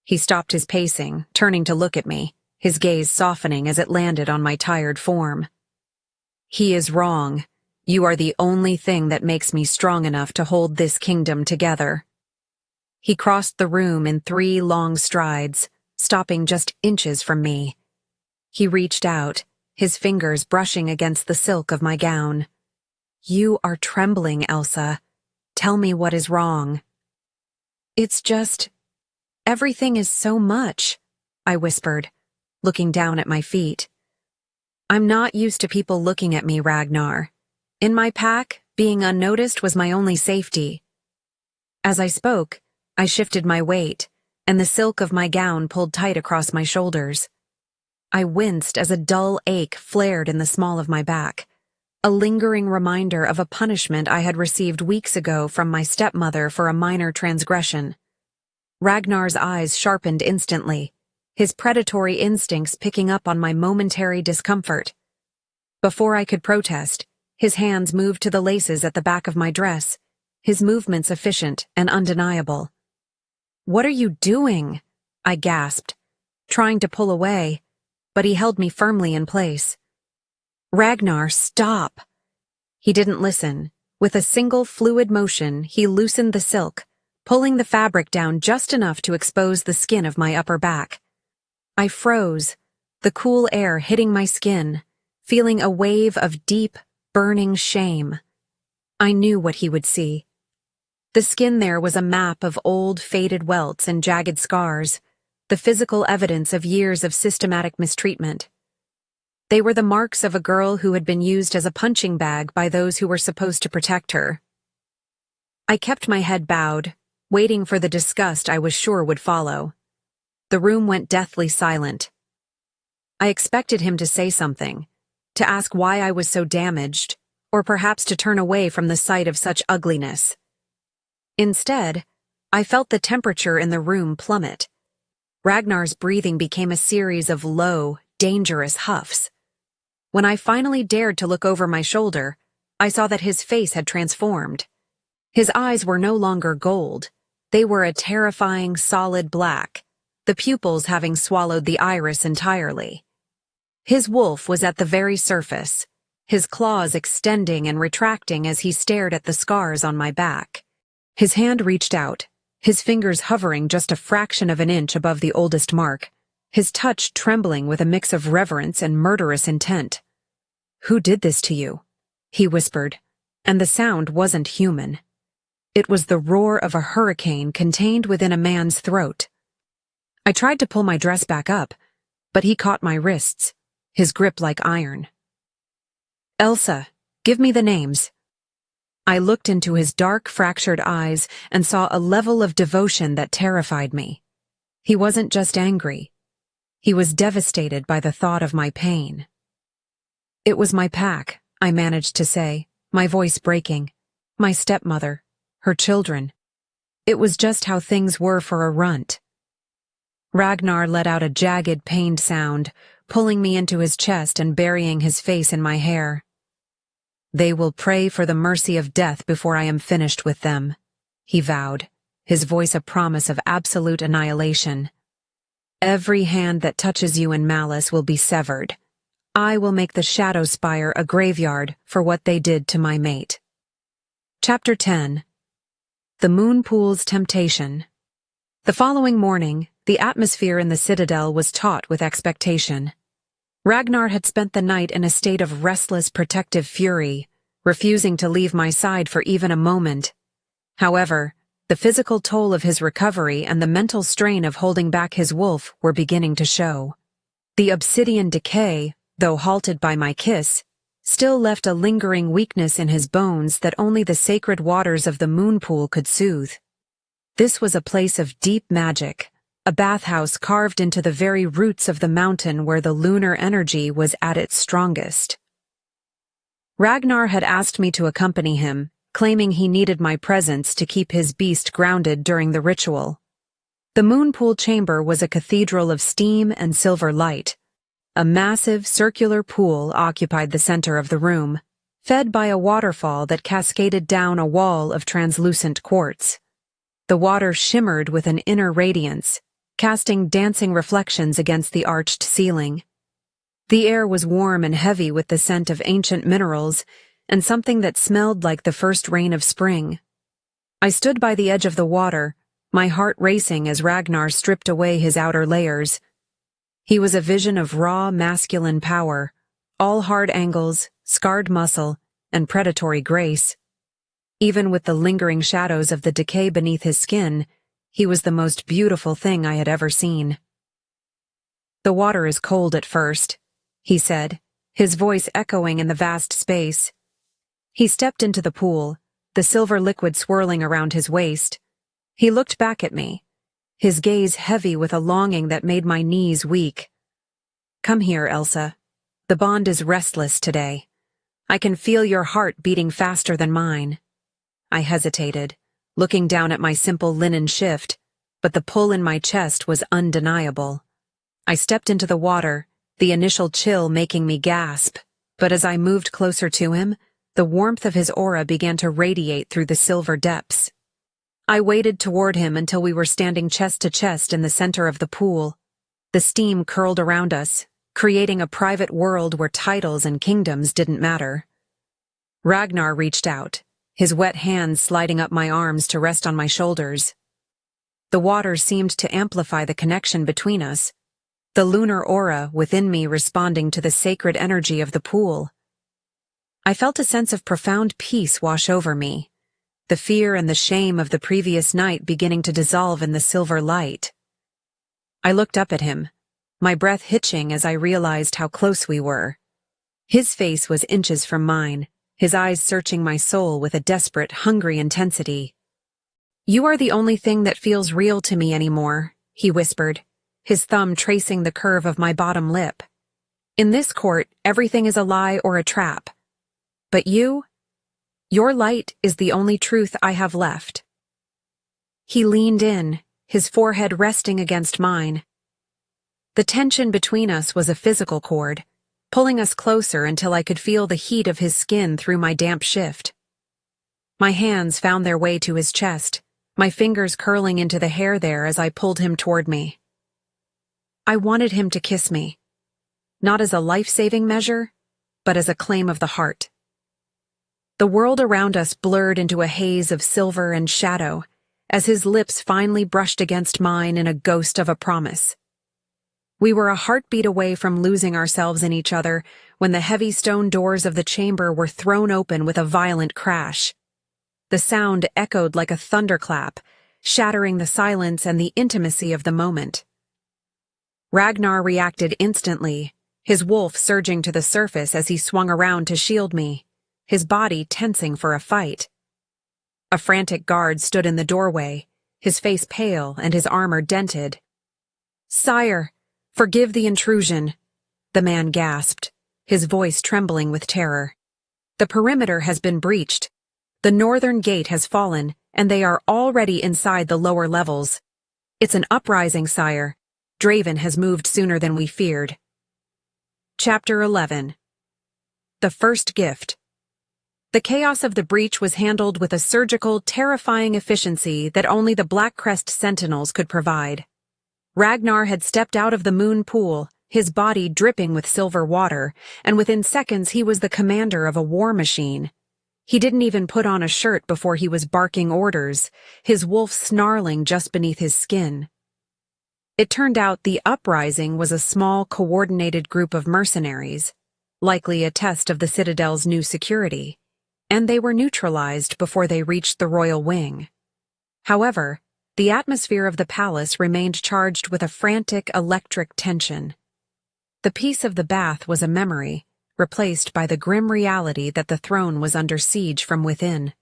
He stopped his pacing, turning to look at me, his gaze softening as it landed on my tired form. "He is wrong. You are the only thing that makes me strong enough to hold this kingdom together." He crossed the room in 3 long strides, stopping just inches from me. He reached out, his fingers brushing against the silk of my gown. "You are trembling, Elsa. Tell me what is wrong." "It's just... everything is so much," I whispered, looking down at my feet. "I'm not used to people looking at me, Ragnar. In my pack, being unnoticed was my only safety." As I spoke, I shifted my weight, and the silk of my gown pulled tight across my shoulders. I winced as a dull ache flared in the small of my back, a lingering reminder of a punishment I had received weeks ago from my stepmother for a minor transgression. Ragnar's eyes sharpened instantly, his predatory instincts picking up on my momentary discomfort. Before I could protest, his hands moved to the laces at the back of my dress, his movements efficient and undeniable. "What are you doing?" I gasped, trying to pull away, but he held me firmly in place. "Ragnar, stop!" He didn't listen. With a single fluid motion, he loosened the silk, pulling the fabric down just enough to expose the skin of my upper back. I froze, the cool air hitting my skin, feeling a wave of deep, burning shame. I knew what he would see. The skin there was a map of old, faded welts and jagged scars, the physical evidence of years of systematic mistreatment. They were the marks of a girl who had been used as a punching bag by those who were supposed to protect her. I kept my head bowed, waiting for the disgust I was sure would follow. The room went deathly silent. I expected him to say something, to ask why I was so damaged, or perhaps to turn away from the sight of such ugliness. Instead, I felt the temperature in the room plummet. Ragnar's breathing became a series of low, dangerous huffs. When I finally dared to look over my shoulder, I saw that his face had transformed. His eyes were no longer gold. They were a terrifying, solid black, the pupils having swallowed the iris entirely. His wolf was at the very surface, his claws extending and retracting as he stared at the scars on my back. His hand reached out, his fingers hovering just a fraction of an inch above the oldest mark, his touch trembling with a mix of reverence and murderous intent. "Who did this to you?" he whispered, and the sound wasn't human. It was the roar of a hurricane contained within a man's throat. I tried to pull my dress back up, but he caught my wrists, his grip like iron. "Elsa, give me the names." I looked into his dark, fractured eyes and saw a level of devotion that terrified me. He wasn't just angry. He was devastated by the thought of my pain. "It was my pack," I managed to say, my voice breaking. "My stepmother, her children. It was just how things were for a runt." Ragnar let out a jagged, pained sound, pulling me into his chest and burying his face in my hair. "They will pray for the mercy of death before I am finished with them," he vowed, his voice a promise of absolute annihilation. "Every hand that touches you in malice will be severed. I will make the Shadow Spire a graveyard for what they did to my mate." Chapter 10. The Moon Pool's Temptation. The following morning, the atmosphere in the citadel was taut with expectation. Ragnar had spent the night in a state of restless protective fury, refusing to leave my side for even a moment. However, the physical toll of his recovery and the mental strain of holding back his wolf were beginning to show. The obsidian decay, though halted by my kiss, still left a lingering weakness in his bones that only the sacred waters of the moon pool could soothe. This was a place of deep magic, a bathhouse carved into the very roots of the mountain where the lunar energy was at its strongest. Ragnar had asked me to accompany him, claiming he needed my presence to keep his beast grounded during the ritual. The moon pool chamber was a cathedral of steam and silver light. A massive circular pool occupied the center of the room, fed by a waterfall that cascaded down a wall of translucent quartz. The water shimmered with an inner radiance, casting dancing reflections against the arched ceiling. The air was warm and heavy with the scent of ancient minerals and something that smelled like the first rain of spring. I stood by the edge of the water, my heart racing as Ragnar stripped away his outer layers. He was a vision of raw masculine power, all hard angles, scarred muscle, and predatory grace. Even with the lingering shadows of the decay beneath his skin, he was the most beautiful thing I had ever seen. "The water is cold at first," he said, his voice echoing in the vast space. He stepped into the pool, the silver liquid swirling around his waist. He looked back at me, his gaze heavy with a longing that made my knees weak. "Come here, Elsa. The bond is restless today. I can feel your heart beating faster than mine." I hesitated, looking down at my simple linen shift, but the pull in my chest was undeniable. I stepped into the water, the initial chill making me gasp, but as I moved closer to him, the warmth of his aura began to radiate through the silver depths. I waded toward him until we were standing chest to chest in the center of the pool. The steam curled around us, creating a private world where titles and kingdoms didn't matter. Ragnar reached out, his wet hands sliding up my arms to rest on my shoulders. The water seemed to amplify the connection between us, the lunar aura within me responding to the sacred energy of the pool. I felt a sense of profound peace wash over me, the fear and the shame of the previous night beginning to dissolve in the silver light. I looked up at him, my breath hitching as I realized how close we were. His face was inches from mine, his eyes searching my soul with a desperate, hungry intensity. "You are the only thing that feels real to me anymore," he whispered, his thumb tracing the curve of my bottom lip. "In this court, everything is a lie or a trap. But your light is the only truth I have left." He leaned in, his forehead resting against mine. The tension between us was a physical cord, pulling us closer until I could feel the heat of his skin through my damp shift. My hands found their way to his chest, my fingers curling into the hair there as I pulled him toward me. I wanted him to kiss me, not as a life-saving measure, but as a claim of the heart. The world around us blurred into a haze of silver and shadow, as his lips finally brushed against mine in a ghost of a promise. We were a heartbeat away from losing ourselves in each other when the heavy stone doors of the chamber were thrown open with a violent crash. The sound echoed like a thunderclap, shattering the silence and the intimacy of the moment. Ragnar reacted instantly, his wolf surging to the surface as he swung around to shield me, his body tensing for a fight. A frantic guard stood in the doorway, his face pale and his armor dented. "Sire, forgive the intrusion," the man gasped, his voice trembling with terror. "The perimeter has been breached. The northern gate has fallen, and they are already inside the lower levels. It's an uprising, sire. Draven has moved sooner than we feared." Chapter 11. The First Gift. The chaos of the breach was handled with a surgical, terrifying efficiency that only the Black Crest Sentinels could provide. Ragnar had stepped out of the moon pool, his body dripping with silver water, and within seconds he was the commander of a war machine. He didn't even put on a shirt before he was barking orders, his wolf snarling just beneath his skin. It turned out the uprising was a small, coordinated group of mercenaries, likely a test of the Citadel's new security, and they were neutralized before they reached the royal wing. However, the atmosphere of the palace remained charged with a frantic electric tension. The peace of the bath was a memory, replaced by the grim reality that the throne was under siege from within.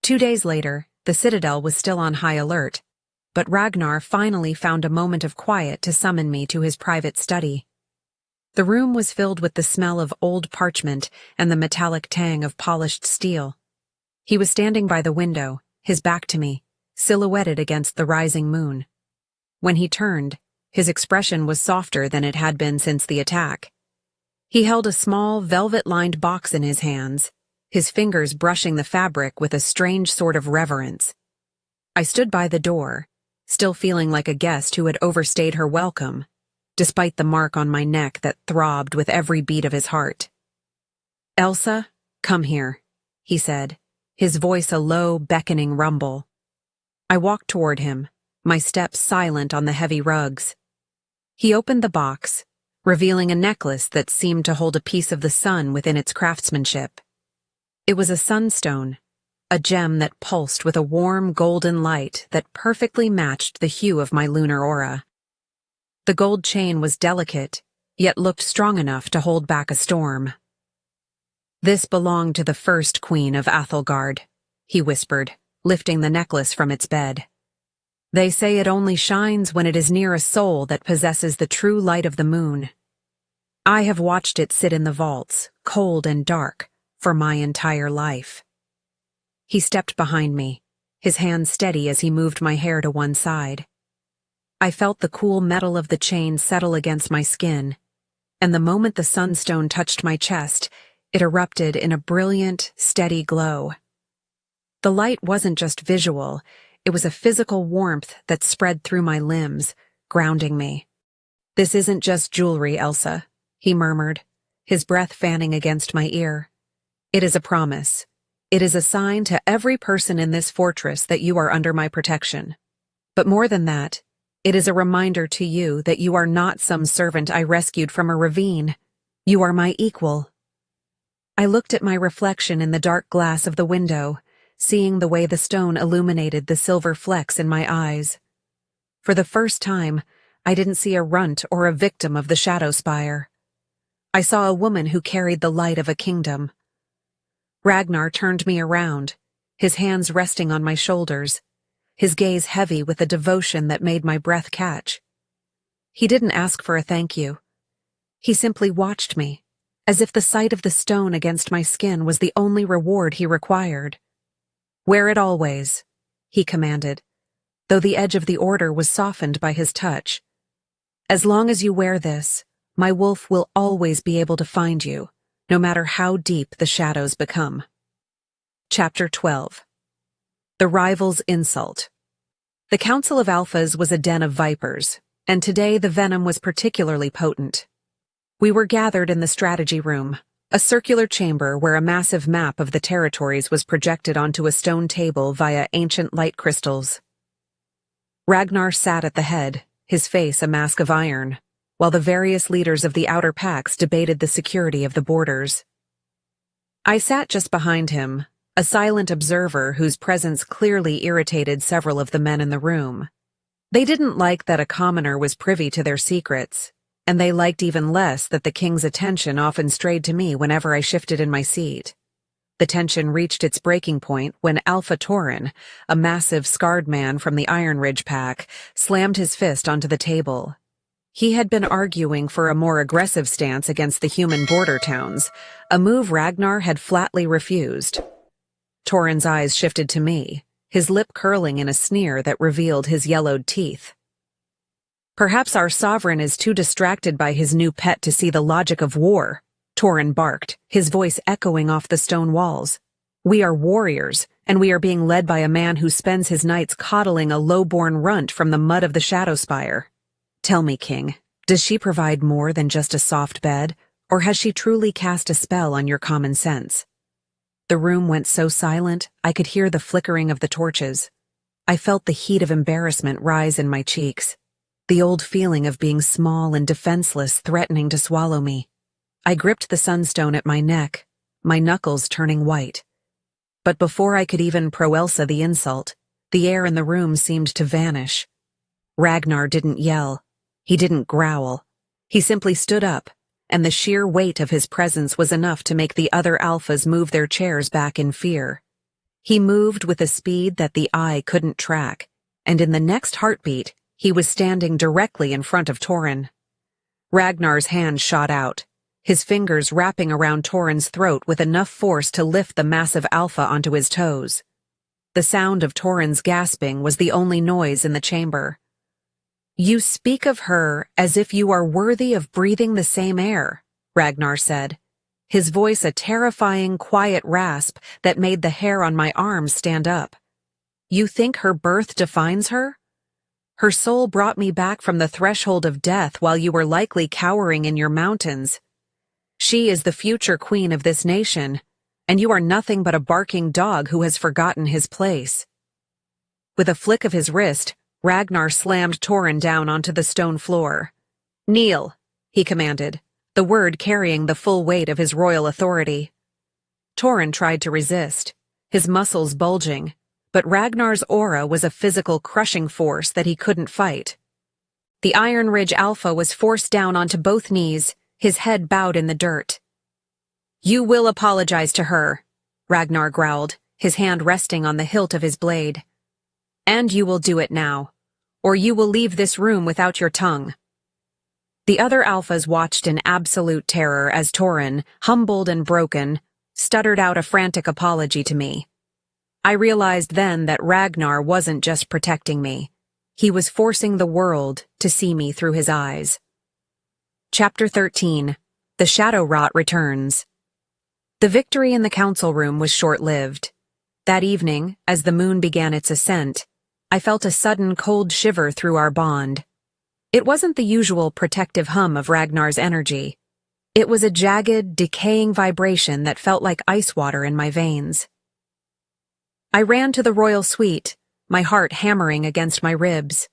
2 days later, the Citadel was still on high alert, but Ragnar finally found a moment of quiet to summon me to his private study. The room was filled with the smell of old parchment and the metallic tang of polished steel. He was standing by the window, his back to me, silhouetted against the rising moon. When he turned, his expression was softer than it had been since the attack. He held a small, velvet-lined box in his hands, his fingers brushing the fabric with a strange sort of reverence. I stood by the door, still feeling like a guest who had overstayed her welcome, despite the mark on my neck that throbbed with every beat of his heart. "Elsa, come here," he said, his voice a low, beckoning rumble. I walked toward him, my steps silent on the heavy rugs. He opened the box, revealing a necklace that seemed to hold a piece of the sun within its craftsmanship. It was a sunstone, a gem that pulsed with a warm golden light that perfectly matched the hue of my lunar aura. The gold chain was delicate, yet looked strong enough to hold back a storm. "This belonged to the first queen of Athelgard," he whispered, lifting the necklace from its bed. "They say it only shines when it is near a soul that possesses the true light of the moon. I have watched it sit in the vaults, cold and dark, for my entire life." He stepped behind me, his hand steady as he moved my hair to one side. I felt the cool metal of the chain settle against my skin, and the moment the sunstone touched my chest, it erupted in a brilliant, steady glow. The light wasn't just visual, it was a physical warmth that spread through my limbs, grounding me. "This isn't just jewelry, Elsa," he murmured, his breath fanning against my ear. "It is a promise. It is a sign to every person in this fortress that you are under my protection. But more than that, it is a reminder to you that you are not some servant I rescued from a ravine. You are my equal." I looked at my reflection in the dark glass of the window, seeing the way the stone illuminated the silver flecks in my eyes. For the first time, I didn't see a runt or a victim of the shadow spire. I saw a woman who carried the light of a kingdom. Ragnar turned me around, his hands resting on my shoulders, his gaze heavy with a devotion that made my breath catch. He didn't ask for a thank you. He simply watched me, as if the sight of the stone against my skin was the only reward he required. "Wear it always," he commanded, though the edge of the order was softened by his touch. "As long as you wear this, my wolf will always be able to find you, no matter how deep the shadows become." Chapter 12. The Rival's Insult. The Council of Alphas was a den of vipers, and today the venom was particularly potent. We were gathered in the strategy room, a circular chamber where a massive map of the territories was projected onto a stone table via ancient light crystals. Ragnar sat at the head, his face a mask of iron, while the various leaders of the outer packs debated the security of the borders. I sat just behind him, a silent observer whose presence clearly irritated several of the men in the room. They didn't like that a commoner was privy to their secrets, and they liked even less that the king's attention often strayed to me whenever I shifted in my seat. The tension reached its breaking point when Alpha Tauren, a massive scarred man from the Iron Ridge pack, slammed his fist onto the table. He had been arguing for a more aggressive stance against the human border towns, a move Ragnar had flatly refused. Tauren's eyes shifted to me, his lip curling in a sneer that revealed his yellowed teeth. "Perhaps our sovereign is too distracted by his new pet to see the logic of war," Tauren barked, his voice echoing off the stone walls. "We are warriors, and we are being led by a man who spends his nights coddling a low-born runt from the mud of the Shadowspire. Tell me, King, does she provide more than just a soft bed, or has she truly cast a spell on your common sense?" The room went so silent, I could hear the flickering of the torches. I felt the heat of embarrassment rise in my cheeks, the old feeling of being small and defenseless threatening to swallow me. I gripped the sunstone at my neck, my knuckles turning white. But before I could even pro-Elsa the insult, the air in the room seemed to vanish. Ragnar didn't yell. He didn't growl. He simply stood up, and the sheer weight of his presence was enough to make the other alphas move their chairs back in fear. He moved with a speed that the eye couldn't track, and in the next heartbeat, he was standing directly in front of Tauren. Ragnar's hand shot out, his fingers wrapping around Tauren's throat with enough force to lift the massive alpha onto his toes. The sound of Tauren's gasping was the only noise in the chamber. "You speak of her as if you are worthy of breathing the same air," Ragnar said, his voice a terrifying, quiet rasp that made the hair on my arms stand up. "You think her birth defines her? Her soul brought me back from the threshold of death while you were likely cowering in your mountains. She is the future queen of this nation, and you are nothing but a barking dog who has forgotten his place." With a flick of his wrist, Ragnar slammed Tauren down onto the stone floor. "Kneel," he commanded, the word carrying the full weight of his royal authority. Torin tried to resist, his muscles bulging, but Ragnar's aura was a physical crushing force that he couldn't fight. The Iron Ridge Alpha was forced down onto both knees, his head bowed in the dirt. "You will apologize to her," Ragnar growled, his hand resting on the hilt of his blade. "And you will do it now, or you will leave this room without your tongue." The other alphas watched in absolute terror as Torin, humbled and broken, stuttered out a frantic apology to me. I realized then that Ragnar wasn't just protecting me. He was forcing the world to see me through his eyes. Chapter 13. The Shadow Rot Returns. The victory in the council room was short-lived. That evening, as the moon began its ascent, I felt a sudden cold shiver through our bond. It wasn't the usual protective hum of Ragnar's energy. It was a jagged, decaying vibration that felt like ice water in my veins. I ran to the royal suite, my heart hammering against my ribs.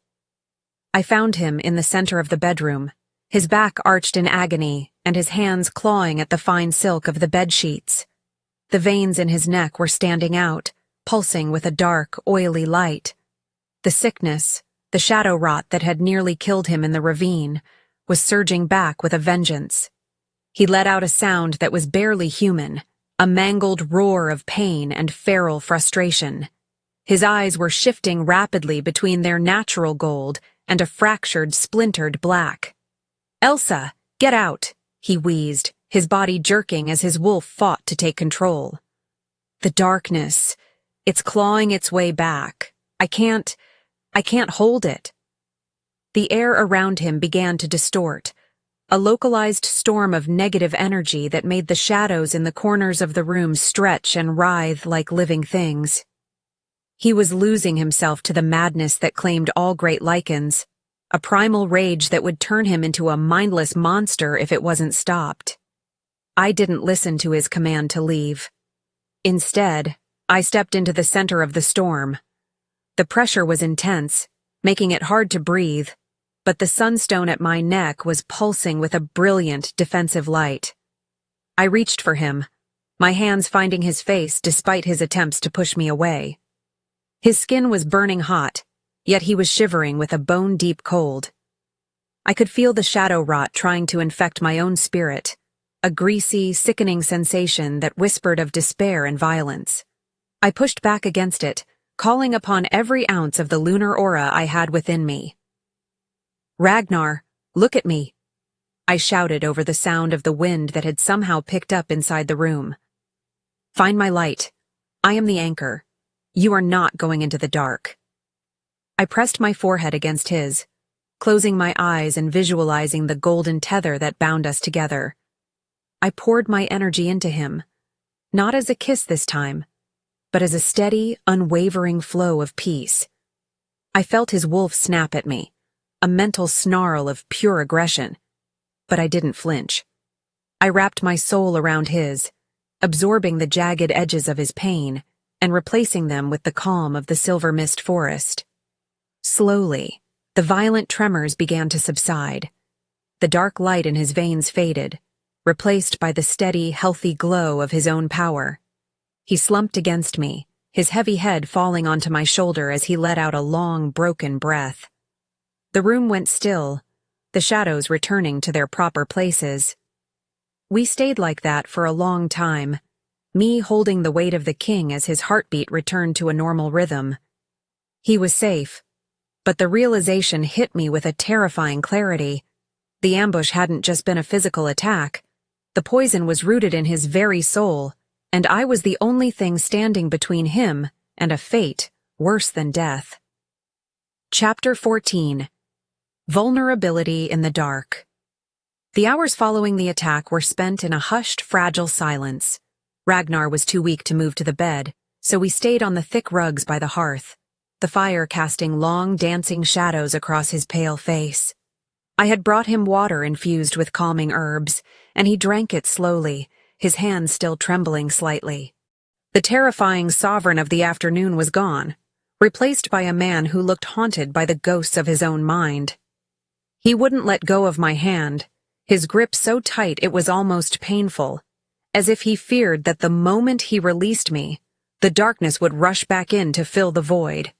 I found him in the center of the bedroom, his back arched in agony and his hands clawing at the fine silk of the bedsheets. The veins in his neck were standing out, pulsing with a dark, oily light. The sickness, the shadow rot that had nearly killed him in the ravine, was surging back with a vengeance. He let out a sound that was barely human, a mangled roar of pain and feral frustration. His eyes were shifting rapidly between their natural gold and a fractured, splintered black. "Elsa, get out!" he wheezed, his body jerking as his wolf fought to take control. "The darkness, it's clawing its way back. I can't hold it." The air around him began to distort, a localized storm of negative energy that made the shadows in the corners of the room stretch and writhe like living things. He was losing himself to the madness that claimed all great Lycans, a primal rage that would turn him into a mindless monster if it wasn't stopped. I didn't listen to his command to leave. Instead, I stepped into the center of the storm. The pressure was intense, making it hard to breathe, but the sunstone at my neck was pulsing with a brilliant defensive light. I reached for him, my hands finding his face despite his attempts to push me away. His skin was burning hot, yet he was shivering with a bone-deep cold. I could feel the shadow rot trying to infect my own spirit, a greasy, sickening sensation that whispered of despair and violence. I pushed back against it, calling upon every ounce of the lunar aura I had within me. "Ragnar, look at me," I shouted over the sound of the wind that had somehow picked up inside the room. "Find my light. I am the anchor. You are not going into the dark." I pressed my forehead against his, closing my eyes and visualizing the golden tether that bound us together. I poured my energy into him, not as a kiss this time, but as a steady, unwavering flow of peace. I felt his wolf snap at me, a mental snarl of pure aggression, but I didn't flinch. I wrapped my soul around his, absorbing the jagged edges of his pain and replacing them with the calm of the silver mist forest. Slowly, the violent tremors began to subside. The dark light in his veins faded, replaced by the steady, healthy glow of his own power. He slumped against me, his heavy head falling onto my shoulder as he let out a long, broken breath. The room went still, the shadows returning to their proper places. We stayed like that for a long time, me holding the weight of the king as his heartbeat returned to a normal rhythm. He was safe, but the realization hit me with a terrifying clarity. The ambush hadn't just been a physical attack. The poison was rooted in his very soul, and I was the only thing standing between him and a fate worse than death. Chapter 14. Vulnerability in the Dark. The hours following the attack were spent in a hushed, fragile silence. Ragnar was too weak to move to the bed, so we stayed on the thick rugs by the hearth, the fire casting long, dancing shadows across his pale face. I had brought him water infused with calming herbs, and he drank it slowly, his hands still trembling slightly. The terrifying sovereign of the afternoon was gone, replaced by a man who looked haunted by the ghosts of his own mind. He wouldn't let go of my hand, his grip so tight it was almost painful, as if he feared that the moment he released me, the darkness would rush back in to fill the void.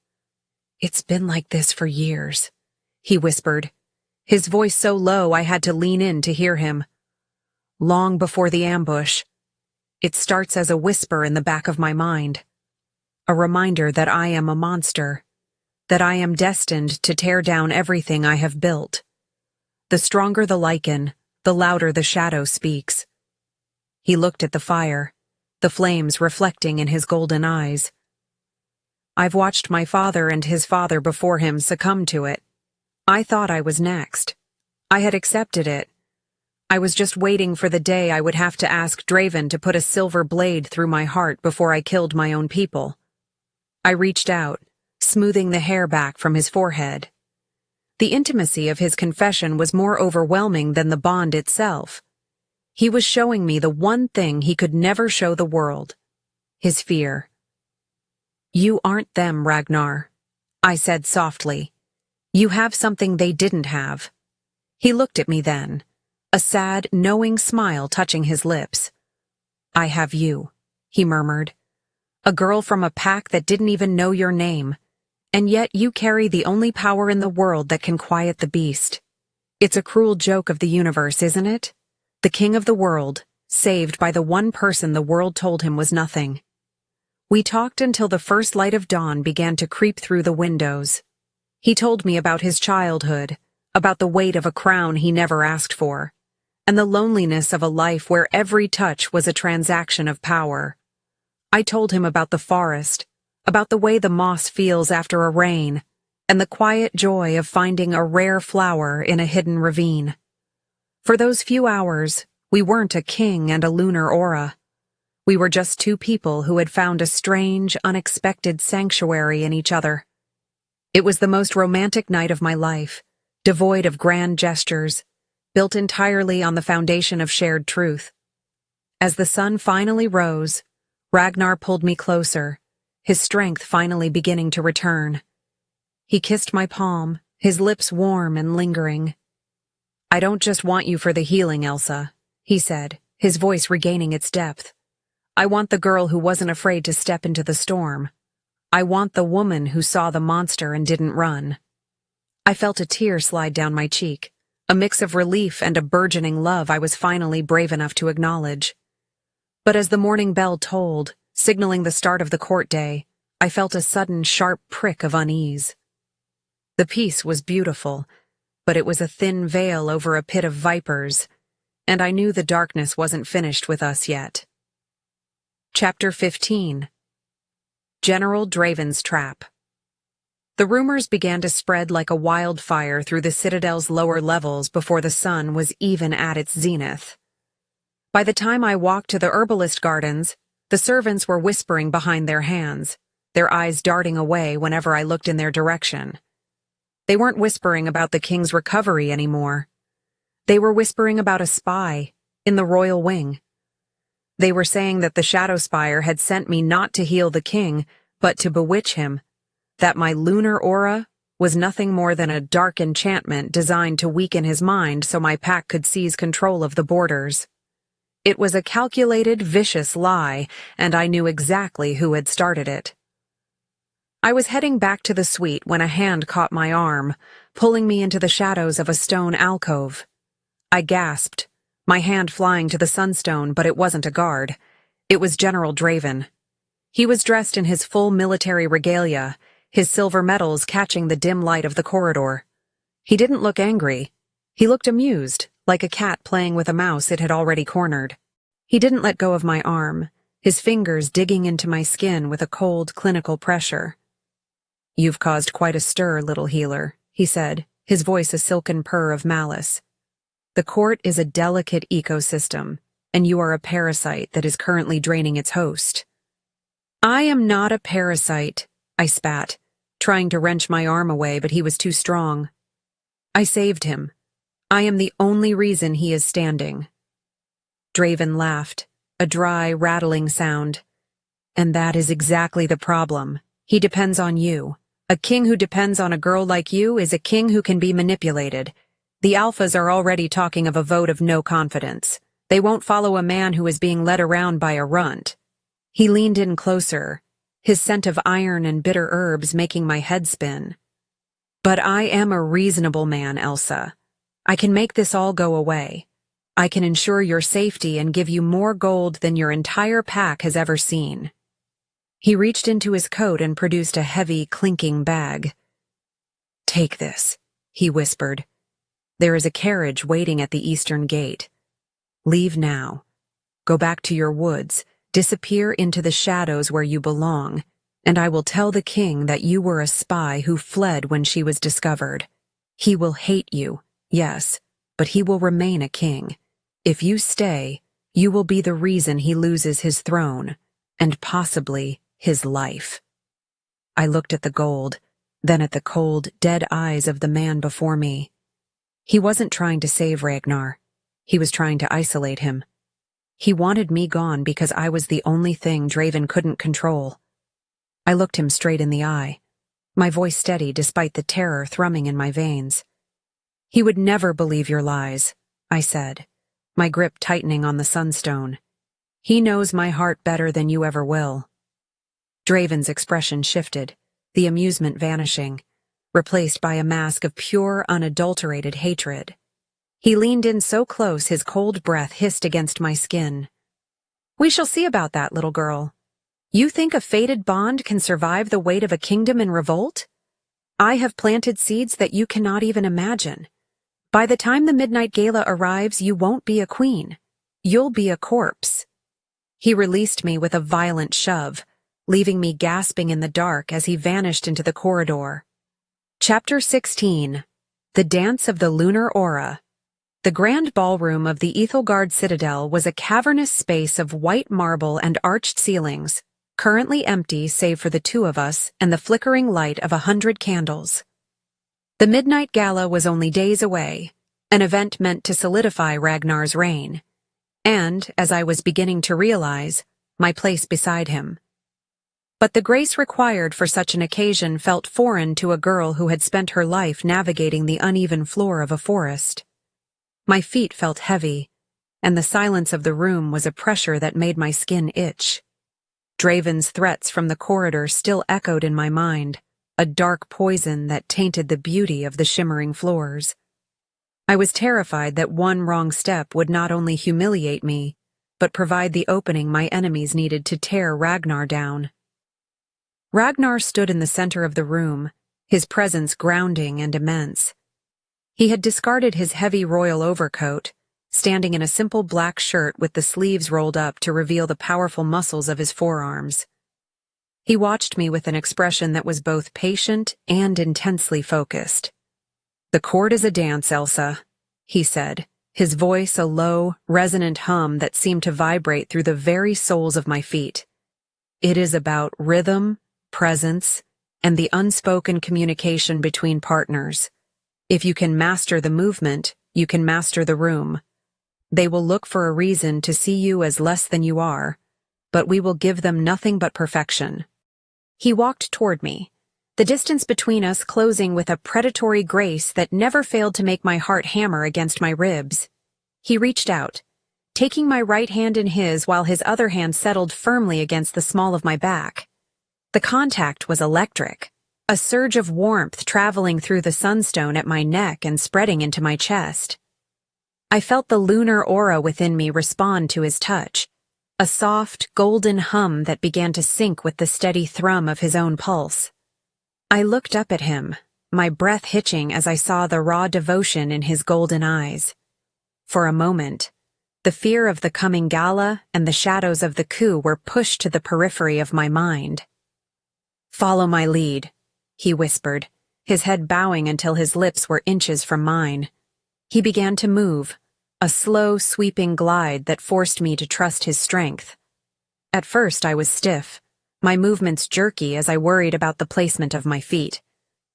"It's been like this for years," he whispered, his voice so low I had to lean in to hear him. "Long before the ambush. It starts as a whisper in the back of my mind. A reminder that I am a monster, that I am destined to tear down everything I have built. The stronger the Lycan, the louder the shadow speaks." He looked at the fire, the flames reflecting in his golden eyes. "I've watched my father and his father before him succumb to it. I thought I was next. I had accepted it. I was just waiting for the day I would have to ask Draven to put a silver blade through my heart before I killed my own people." I reached out, smoothing the hair back from his forehead. The intimacy of his confession was more overwhelming than the bond itself. He was showing me the one thing he could never show the world: his fear. "You aren't them, Ragnar," I said softly. "You have something they didn't have." He looked at me then, a sad, knowing smile touching his lips. "I have you," he murmured. "A girl from a pack that didn't even know your name. And yet you carry the only power in the world that can quiet the beast. It's a cruel joke of the universe, isn't it? The king of the world, saved by the one person the world told him was nothing." We talked until the first light of dawn began to creep through the windows. He told me about his childhood, about the weight of a crown he never asked for, and the loneliness of a life where every touch was a transaction of power. I told him about the forest, about the way the moss feels after a rain, and the quiet joy of finding a rare flower in a hidden ravine. For those few hours, we weren't a king and a lunar aura. We were just two people who had found a strange, unexpected sanctuary in each other. It was the most romantic night of my life, devoid of grand gestures, built entirely on the foundation of shared truth. As the sun finally rose, Ragnar pulled me closer, his strength finally beginning to return. He kissed my palm, his lips warm and lingering. "I don't just want you for the healing, Elsa," he said, his voice regaining its depth. "I want the girl who wasn't afraid to step into the storm. I want the woman who saw the monster and didn't run." I felt a tear slide down my cheek, a mix of relief and a burgeoning love I was finally brave enough to acknowledge. But as the morning bell tolled, signaling the start of the court day, I felt a sudden sharp prick of unease. The peace was beautiful, but it was a thin veil over a pit of vipers, and I knew the darkness wasn't finished with us yet. Chapter 15. General Draven's Trap. The rumors began to spread like a wildfire through the Citadel's lower levels before the sun was even at its zenith. By the time I walked to the herbalist gardens, the servants were whispering behind their hands, their eyes darting away whenever I looked in their direction. They weren't whispering about the king's recovery anymore. They were whispering about a spy in the royal wing. They were saying that the Shadowspire had sent me not to heal the king, but to bewitch him, that my lunar aura was nothing more than a dark enchantment designed to weaken his mind so my pack could seize control of the borders. It was a calculated, vicious lie, and I knew exactly who had started it. I was heading back to the suite when a hand caught my arm, pulling me into the shadows of a stone alcove. I gasped, my hand flying to the sunstone, but it wasn't a guard. It was General Draven. He was dressed in his full military regalia, his silver medals catching the dim light of the corridor. He didn't look angry. He looked amused, like a cat playing with a mouse it had already cornered. He didn't let go of my arm, his fingers digging into my skin with a cold, clinical pressure. "You've caused quite a stir, little healer," he said, his voice a silken purr of malice. "The court is a delicate ecosystem, and you are a parasite that is currently draining its host." "I am not a parasite," I spat, trying to wrench my arm away, but he was too strong. "I saved him. I am the only reason he is standing." Draven laughed, a dry, rattling sound. "And that is exactly the problem. He depends on you. A king who depends on a girl like you is a king who can be manipulated. The alphas are already talking of a vote of no confidence. They won't follow a man who is being led around by a runt. He leaned in closer, his scent of iron and bitter herbs making my head spin. But I am a reasonable man, Elsa. I can make this all go away. I can ensure your safety and give you more gold than your entire pack has ever seen. He reached into his coat and produced a heavy, clinking bag. Take this, he whispered. There is a carriage waiting at the eastern gate. Leave now. Go back to your woods, disappear into the shadows where you belong, and I will tell the king that you were a spy who fled when she was discovered. He will hate you, yes, but he will remain a king. If you stay, you will be the reason he loses his throne, and possibly his life. I looked at the gold, then at the cold, dead eyes of the man before me. He wasn't trying to save Ragnar. He was trying to isolate him. He wanted me gone because I was the only thing Draven couldn't control. I looked him straight in the eye, my voice steady despite the terror thrumming in my veins. He would never believe your lies, I said, my grip tightening on the sunstone. He knows my heart better than you ever will. Draven's expression shifted, the amusement vanishing, replaced by a mask of pure, unadulterated hatred. He leaned in so close his cold breath hissed against my skin. We shall see about that, little girl. You think a fated bond can survive the weight of a kingdom in revolt? I have planted seeds that you cannot even imagine. By the time the midnight gala arrives, you won't be a queen. You'll be a corpse. He released me with a violent shove, leaving me gasping in the dark as he vanished into the corridor. Chapter 16. The Dance of the Lunar Aura. The grand ballroom of the Ethelgard Citadel was a cavernous space of white marble and arched ceilings, currently empty save for the two of us and the flickering light of 100 candles. The midnight gala was only days away, an event meant to solidify Ragnar's reign, and, as I was beginning to realize, my place beside him. But the grace required for such an occasion felt foreign to a girl who had spent her life navigating the uneven floor of a forest. My feet felt heavy, and the silence of the room was a pressure that made my skin itch. Draven's threats from the corridor still echoed in my mind, a dark poison that tainted the beauty of the shimmering floors. I was terrified that one wrong step would not only humiliate me, but provide the opening my enemies needed to tear Ragnar down. Ragnar stood in the center of the room, his presence grounding and immense. He had discarded his heavy royal overcoat, standing in a simple black shirt with the sleeves rolled up to reveal the powerful muscles of his forearms. He watched me with an expression that was both patient and intensely focused. "The court is a dance, Elsa," he said, his voice a low, resonant hum that seemed to vibrate through the very soles of my feet. "It is about rhythm, presence, and the unspoken communication between partners. If you can master the movement, you can master the room. They will look for a reason to see you as less than you are, but we will give them nothing but perfection." He walked toward me, the distance between us closing with a predatory grace that never failed to make my heart hammer against my ribs. He reached out, taking my right hand in his while his other hand settled firmly against the small of my back. The contact was electric, a surge of warmth traveling through the sunstone at my neck and spreading into my chest. I felt the lunar aura within me respond to his touch, a soft, golden hum that began to sync with the steady thrum of his own pulse. I looked up at him, my breath hitching as I saw the raw devotion in his golden eyes. For a moment, the fear of the coming gala and the shadows of the coup were pushed to the periphery of my mind. "Follow my lead," he whispered, his head bowing until his lips were inches from mine. He began to move, a slow, sweeping glide that forced me to trust his strength. At first I was stiff, my movements jerky as I worried about the placement of my feet.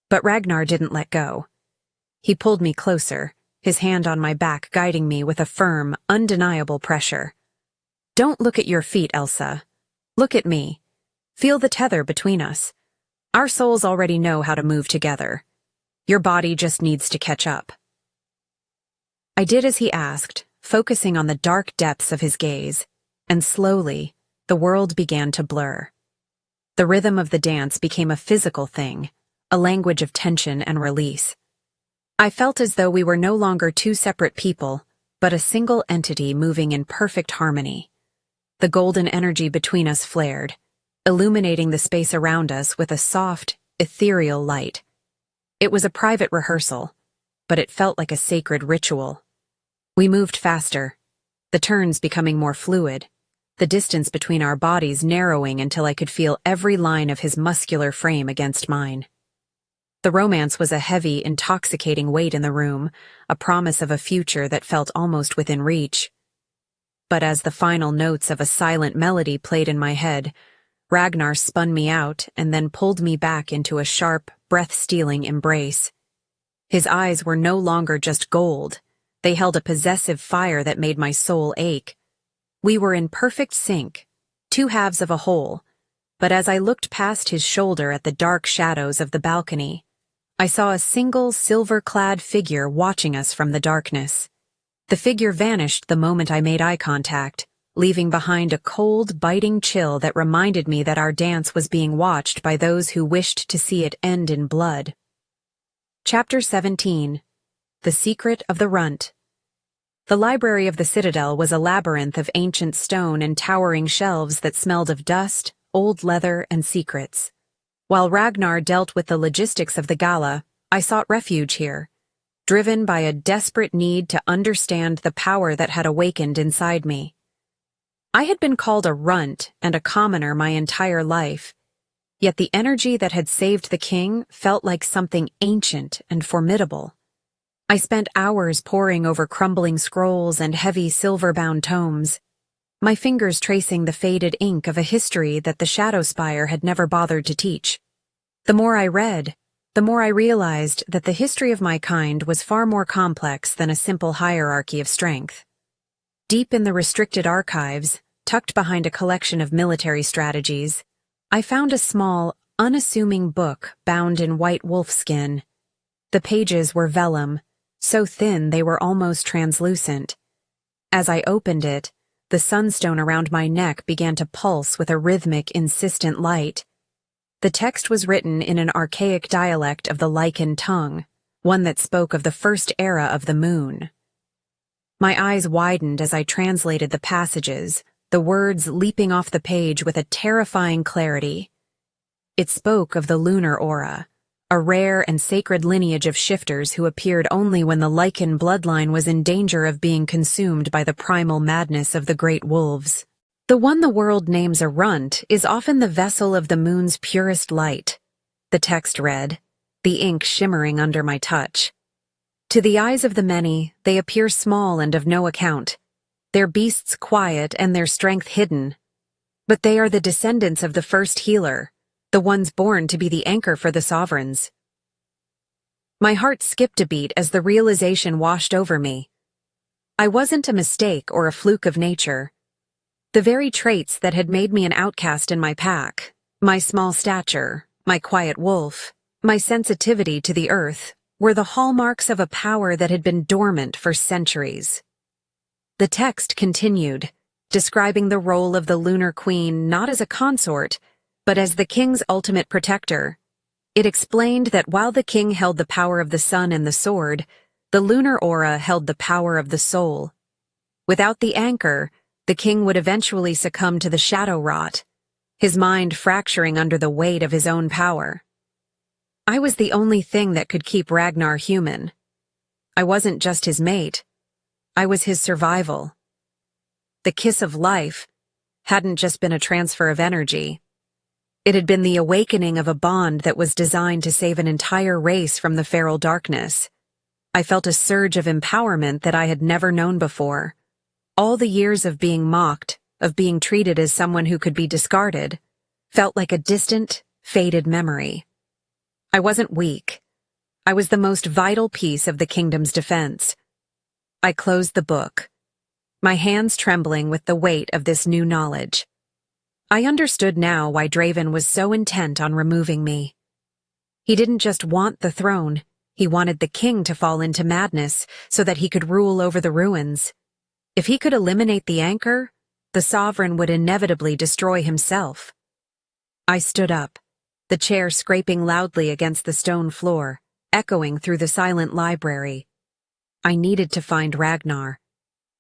But Ragnar didn't let go. He pulled me closer, his hand on my back guiding me with a firm, undeniable pressure. "Don't look at your feet, Elsa. Look at me. Feel the tether between us. Our souls already know how to move together. Your body just needs to catch up." I did as he asked, focusing on the dark depths of his gaze, and slowly, the world began to blur. The rhythm of the dance became a physical thing, a language of tension and release. I felt as though we were no longer two separate people, but a single entity moving in perfect harmony. The golden energy between us flared, illuminating the space around us with a soft, ethereal light. It was a private rehearsal, but it felt like a sacred ritual. We moved faster, the turns becoming more fluid, the distance between our bodies narrowing until I could feel every line of his muscular frame against mine. The romance was a heavy, intoxicating weight in the room, a promise of a future that felt almost within reach. But as the final notes of a silent melody played in my head, Ragnar spun me out and then pulled me back into a sharp, breath-stealing embrace. His eyes were no longer just gold. They held a possessive fire that made my soul ache. We were in perfect sync, two halves of a whole, but as I looked past his shoulder at the dark shadows of the balcony, I saw a single silver-clad figure watching us from the darkness. The figure vanished the moment I made eye contact, leaving behind a cold, biting chill that reminded me that our dance was being watched by those who wished to see it end in blood. Chapter 17. The Secret of the Runt. The library of the Citadel was a labyrinth of ancient stone and towering shelves that smelled of dust, old leather, and secrets. While Ragnar dealt with the logistics of the gala, I sought refuge here, driven by a desperate need to understand the power that had awakened inside me. I had been called a runt and a commoner my entire life, yet the energy that had saved the king felt like something ancient and formidable. I spent hours poring over crumbling scrolls and heavy silver-bound tomes, my fingers tracing the faded ink of a history that the Shadowspire had never bothered to teach. The more I read, the more I realized that the history of my kind was far more complex than a simple hierarchy of strength. Deep in the restricted archives, tucked behind a collection of military strategies, I found a small, unassuming book bound in white wolfskin. The pages were vellum, so thin they were almost translucent. As I opened it, the sunstone around my neck began to pulse with a rhythmic, insistent light. The text was written in an archaic dialect of the Lycan tongue, one that spoke of the first era of the moon. My eyes widened as I translated the passages, the words leaping off the page with a terrifying clarity. It spoke of the lunar aura, a rare and sacred lineage of shifters who appeared only when the Lycan bloodline was in danger of being consumed by the primal madness of the great wolves. The one the world names a runt is often the vessel of the moon's purest light, the text read, the ink shimmering under my touch. To the eyes of the many, they appear small and of no account, their beasts quiet and their strength hidden. But they are the descendants of the first healer, the ones born to be the anchor for the sovereigns. My heart skipped a beat as the realization washed over me. I wasn't a mistake or a fluke of nature. The very traits that had made me an outcast in my pack, my small stature, my quiet wolf, my sensitivity to the earth, were the hallmarks of a power that had been dormant for centuries. The text continued, describing the role of the Lunar Queen not as a consort, but as the king's ultimate protector. It explained that while the king held the power of the sun and the sword, the lunar aura held the power of the soul. Without the anchor, the king would eventually succumb to the shadow rot, his mind fracturing under the weight of his own power. I was the only thing that could keep Ragnar human. I wasn't just his mate. I was his survival. The kiss of life hadn't just been a transfer of energy. It had been the awakening of a bond that was designed to save an entire race from the feral darkness. I felt a surge of empowerment that I had never known before. All the years of being mocked, of being treated as someone who could be discarded, felt like a distant, faded memory. I wasn't weak. I was the most vital piece of the kingdom's defense. I closed the book, my hands trembling with the weight of this new knowledge. I understood now why Draven was so intent on removing me. He didn't just want the throne, He wanted the king to fall into madness so that he could rule over the ruins. If he could eliminate the anchor, the sovereign would inevitably destroy himself. I stood up, the chair scraping loudly against the stone floor, echoing through the silent library. I needed to find Ragnar.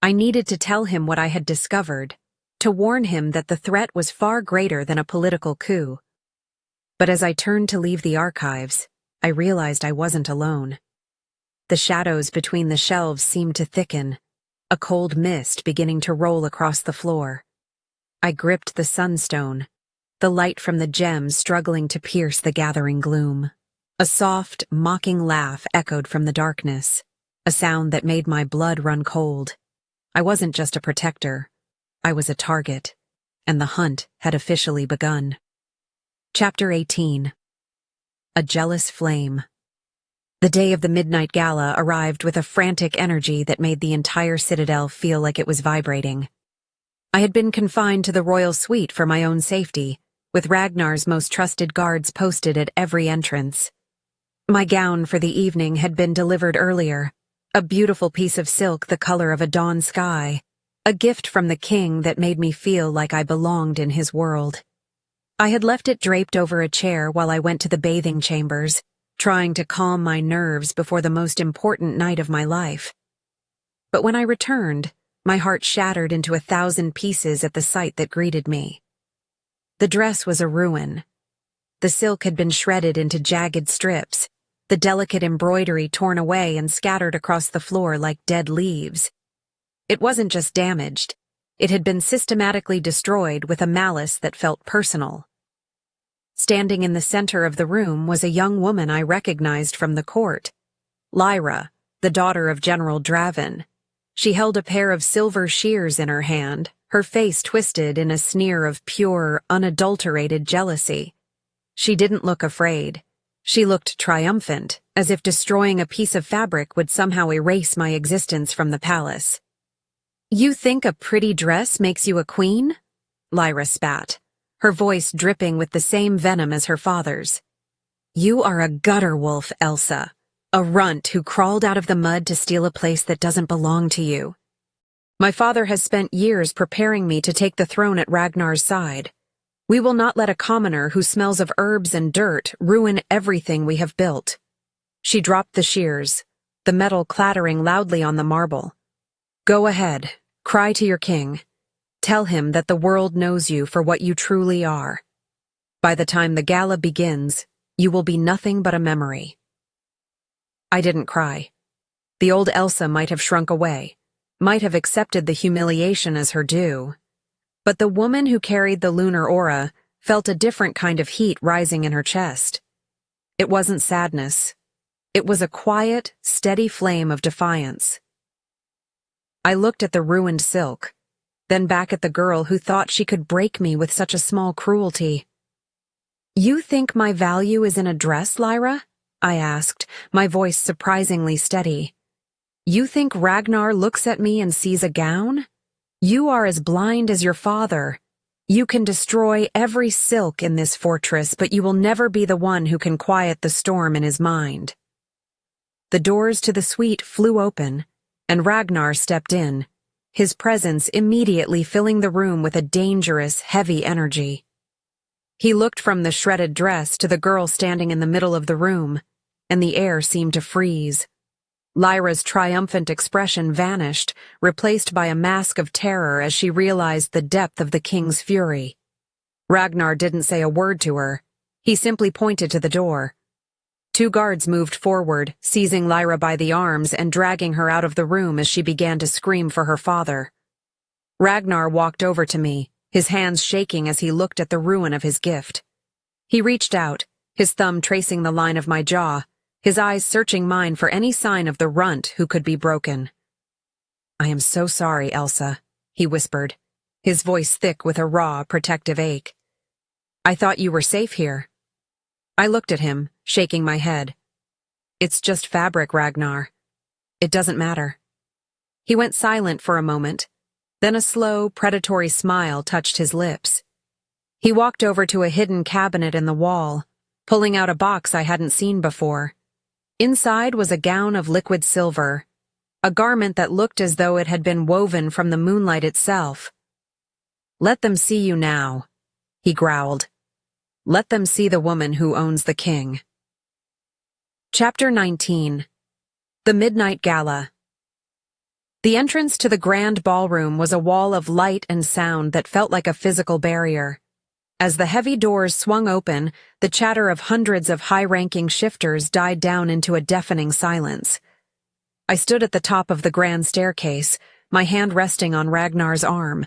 I needed to tell him what I had discovered, to warn him that the threat was far greater than a political coup. But as I turned to leave the archives, I realized I wasn't alone. The shadows between the shelves seemed to thicken, a cold mist beginning to roll across the floor. I gripped the sunstone, the light from the gems struggling to pierce the gathering gloom. A soft, mocking laugh echoed from the darkness, a sound that made my blood run cold. I wasn't just a protector. I was a target, and the hunt had officially begun. Chapter 18. A Jealous Flame. The day of the midnight gala arrived with a frantic energy that made the entire citadel feel like it was vibrating. I had been confined to the royal suite for my own safety, with Ragnar's most trusted guards posted at every entrance. My gown for the evening had been delivered earlier, a beautiful piece of silk the color of a dawn sky, a gift from the king that made me feel like I belonged in his world. I had left it draped over a chair while I went to the bathing chambers, trying to calm my nerves before the most important night of my life. But when I returned, my heart shattered into 1,000 pieces at the sight that greeted me. The dress was a ruin. The silk had been shredded into jagged strips, the delicate embroidery torn away and scattered across the floor like dead leaves. It wasn't just damaged. It had been systematically destroyed with a malice that felt personal. Standing in the center of the room was a young woman I recognized from the court, Lyra, the daughter of General Draven. She held a pair of silver shears in her hand, her face twisted in a sneer of pure, unadulterated jealousy. She didn't look afraid. She looked triumphant, as if destroying a piece of fabric would somehow erase my existence from the palace. "You think a pretty dress makes you a queen?" Lyra spat, her voice dripping with the same venom as her father's. "You are a gutter wolf, Elsa, a runt who crawled out of the mud to steal a place that doesn't belong to you. My father has spent years preparing me to take the throne at Ragnar's side. We will not let a commoner who smells of herbs and dirt ruin everything we have built." She dropped the shears, the metal clattering loudly on the marble. "Go ahead, cry to your king. Tell him that the world knows you for what you truly are. By the time the gala begins, you will be nothing but a memory." I didn't cry. The old Elsa might have shrunk away, might have accepted the humiliation as her due. But the woman who carried the lunar aura felt a different kind of heat rising in her chest. It wasn't sadness. It was a quiet, steady flame of defiance. I looked at the ruined silk, then back at the girl who thought she could break me with such a small cruelty. "You think my value is in a dress, Lyra?" I asked, my voice surprisingly steady. "You think Ragnar looks at me and sees a gown? You are as blind as your father. You can destroy every silk in this fortress, but you will never be the one who can quiet the storm in his mind." The doors to the suite flew open, and Ragnar stepped in, his presence immediately filling the room with a dangerous, heavy energy. He looked from the shredded dress to the girl standing in the middle of the room, and the air seemed to freeze. Lyra's triumphant expression vanished, replaced by a mask of terror as she realized the depth of the king's fury. Ragnar didn't say a word to her. He simply pointed to the door. 2 guards moved forward, seizing Lyra by the arms and dragging her out of the room as she began to scream for her father. Ragnar walked over to me, his hands shaking as he looked at the ruin of his gift. He reached out, his thumb tracing the line of my jaw, his eyes searching mine for any sign of the runt who could be broken. "I am so sorry, Elsa," he whispered, his voice thick with a raw, protective ache. "I thought you were safe here." I looked at him, shaking my head. "It's just fabric, Ragnar. It doesn't matter." He went silent for a moment, then a slow, predatory smile touched his lips. He walked over to a hidden cabinet in the wall, pulling out a box I hadn't seen before. Inside was a gown of liquid silver, a garment that looked as though it had been woven from the moonlight itself. "Let them see you now," he growled. "Let them see the woman who owns the king." Chapter 19. The Midnight Gala. The entrance to the grand ballroom was a wall of light and sound that felt like a physical barrier. As the heavy doors swung open, the chatter of hundreds of high-ranking shifters died down into a deafening silence. I stood at the top of the grand staircase, my hand resting on Ragnar's arm.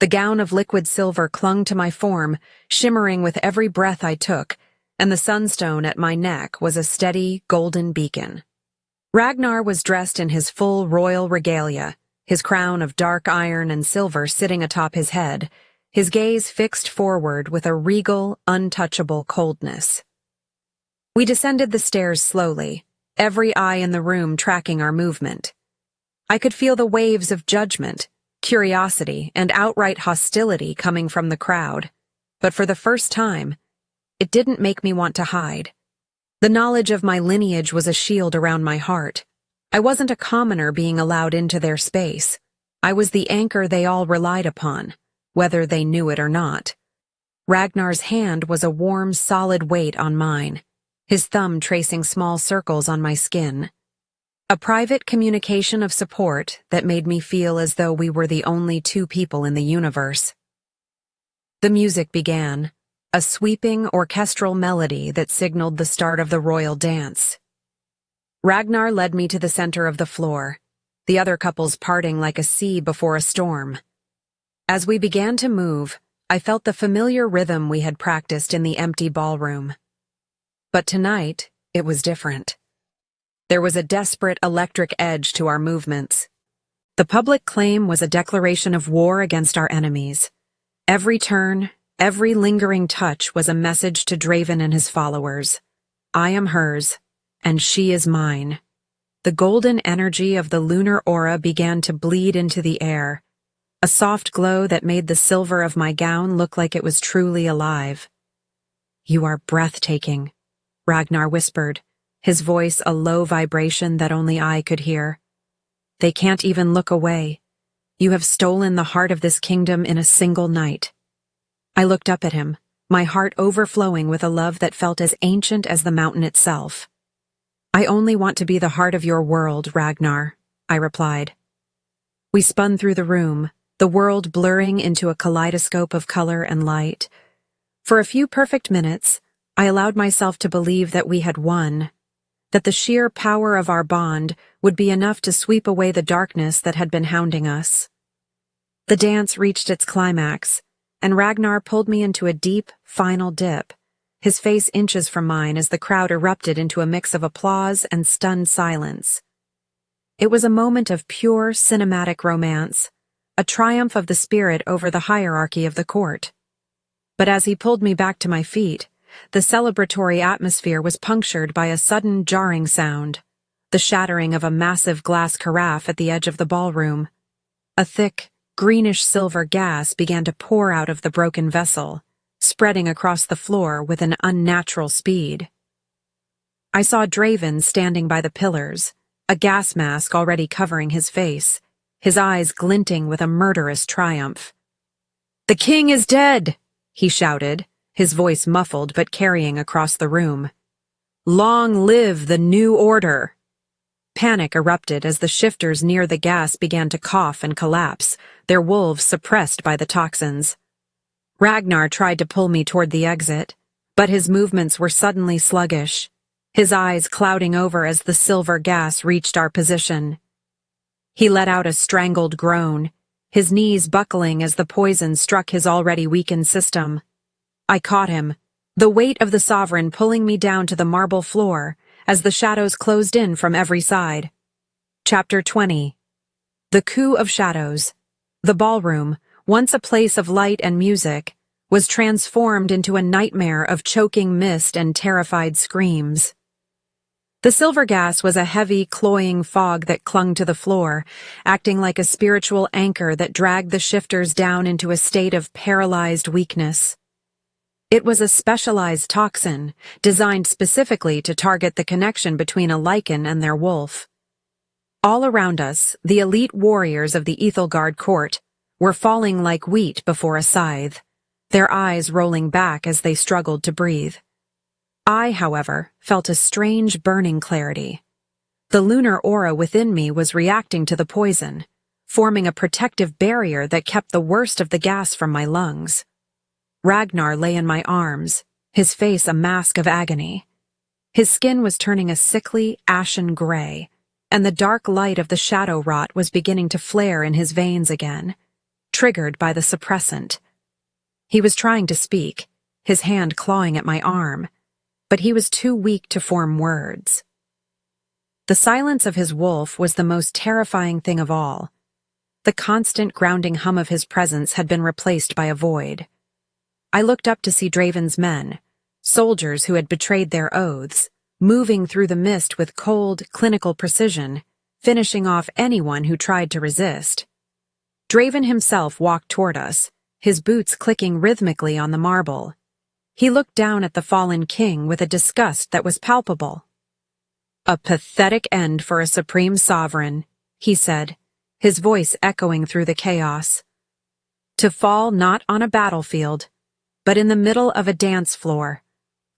The gown of liquid silver clung to my form, shimmering with every breath I took, and the sunstone at my neck was a steady, golden beacon. Ragnar was dressed in his full royal regalia, his crown of dark iron and silver sitting atop his head, his gaze fixed forward with a regal, untouchable coldness. We descended the stairs slowly, every eye in the room tracking our movement. I could feel the waves of judgment, curiosity, and outright hostility coming from the crowd, but for the first time, it didn't make me want to hide. The knowledge of my lineage was a shield around my heart. I wasn't a commoner being allowed into their space. I was the anchor they all relied upon, whether they knew it or not. Ragnar's hand was a warm, solid weight on mine, his thumb tracing small circles on my skin. A private communication of support that made me feel as though we were the only two people in the universe. The music began, a sweeping orchestral melody that signaled the start of the royal dance. Ragnar led me to the center of the floor, the other couples parting like a sea before a storm. As we began to move, I felt the familiar rhythm we had practiced in the empty ballroom. But tonight, it was different. There was a desperate electric edge to our movements. The public claim was a declaration of war against our enemies. Every turn, every lingering touch was a message to Draven and his followers. I am hers, and she is mine. The golden energy of the lunar aura began to bleed into the air, a soft glow that made the silver of my gown look like it was truly alive. "You are breathtaking," Ragnar whispered, his voice a low vibration that only I could hear. "They can't even look away. You have stolen the heart of this kingdom in a single night." I looked up at him, my heart overflowing with a love that felt as ancient as the mountain itself. "I only want to be the heart of your world, Ragnar," I replied. We spun through the room, the world blurring into a kaleidoscope of color and light. For a few perfect minutes, I allowed myself to believe that we had won, that the sheer power of our bond would be enough to sweep away the darkness that had been hounding us. The dance reached its climax, and Ragnar pulled me into a deep, final dip, his face inches from mine as the crowd erupted into a mix of applause and stunned silence. It was a moment of pure cinematic romance, a triumph of the spirit over the hierarchy of the court. But as he pulled me back to my feet, the celebratory atmosphere was punctured by a sudden jarring sound, the shattering of a massive glass carafe at the edge of the ballroom. A thick, greenish-silver gas began to pour out of the broken vessel, spreading across the floor with an unnatural speed. I saw Draven standing by the pillars, a gas mask already covering his face, his eyes glinting with a murderous triumph. "The king is dead!" he shouted, his voice muffled but carrying across the room. "Long live the new order!" Panic erupted as the shifters near the gas began to cough and collapse, their wolves suppressed by the toxins. Ragnar tried to pull me toward the exit, but his movements were suddenly sluggish, his eyes clouding over as the silver gas reached our position. He let out a strangled groan, his knees buckling as the poison struck his already weakened system. I caught him, the weight of the sovereign pulling me down to the marble floor as the shadows closed in from every side. Chapter 20. The Coup of Shadows. The ballroom, once a place of light and music, was transformed into a nightmare of choking mist and terrified screams. The silver gas was a heavy, cloying fog that clung to the floor, acting like a spiritual anchor that dragged the shifters down into a state of paralyzed weakness. It was a specialized toxin, designed specifically to target the connection between a Lycan and their wolf. All around us, the elite warriors of the Ethelgard court were falling like wheat before a scythe, their eyes rolling back as they struggled to breathe. I, however, felt a strange burning clarity. The lunar aura within me was reacting to the poison, forming a protective barrier that kept the worst of the gas from my lungs. Ragnar lay in my arms, his face a mask of agony. His skin was turning a sickly, ashen gray, and the dark light of the shadow rot was beginning to flare in his veins again, triggered by the suppressant. He was trying to speak, his hand clawing at my arm, but he was too weak to form words. The silence of his wolf was the most terrifying thing of all. The constant grounding hum of his presence had been replaced by a void. I looked up to see Draven's men, soldiers who had betrayed their oaths, moving through the mist with cold, clinical precision, finishing off anyone who tried to resist. Draven himself walked toward us, his boots clicking rhythmically on the marble. He looked down at the fallen king with a disgust that was palpable. "A pathetic end for a supreme sovereign," he said, his voice echoing through the chaos. "To fall not on a battlefield, but in the middle of a dance floor,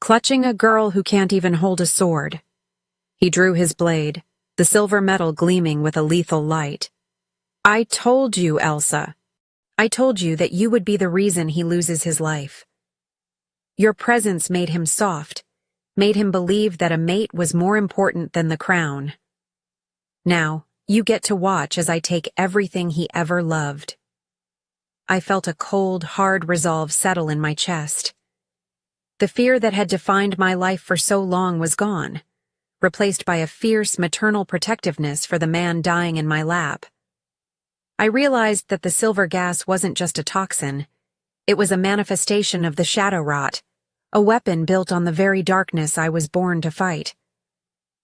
clutching a girl who can't even hold a sword." He drew his blade, the silver metal gleaming with a lethal light. "I told you, Elsa. I told you that you would be the reason he loses his life. Your presence made him soft, made him believe that a mate was more important than the crown. Now, you get to watch as I take everything he ever loved." I felt a cold, hard resolve settle in my chest. The fear that had defined my life for so long was gone, replaced by a fierce maternal protectiveness for the man dying in my lap. I realized that the silver gas wasn't just a toxin. It was a manifestation of the shadow rot, a weapon built on the very darkness I was born to fight.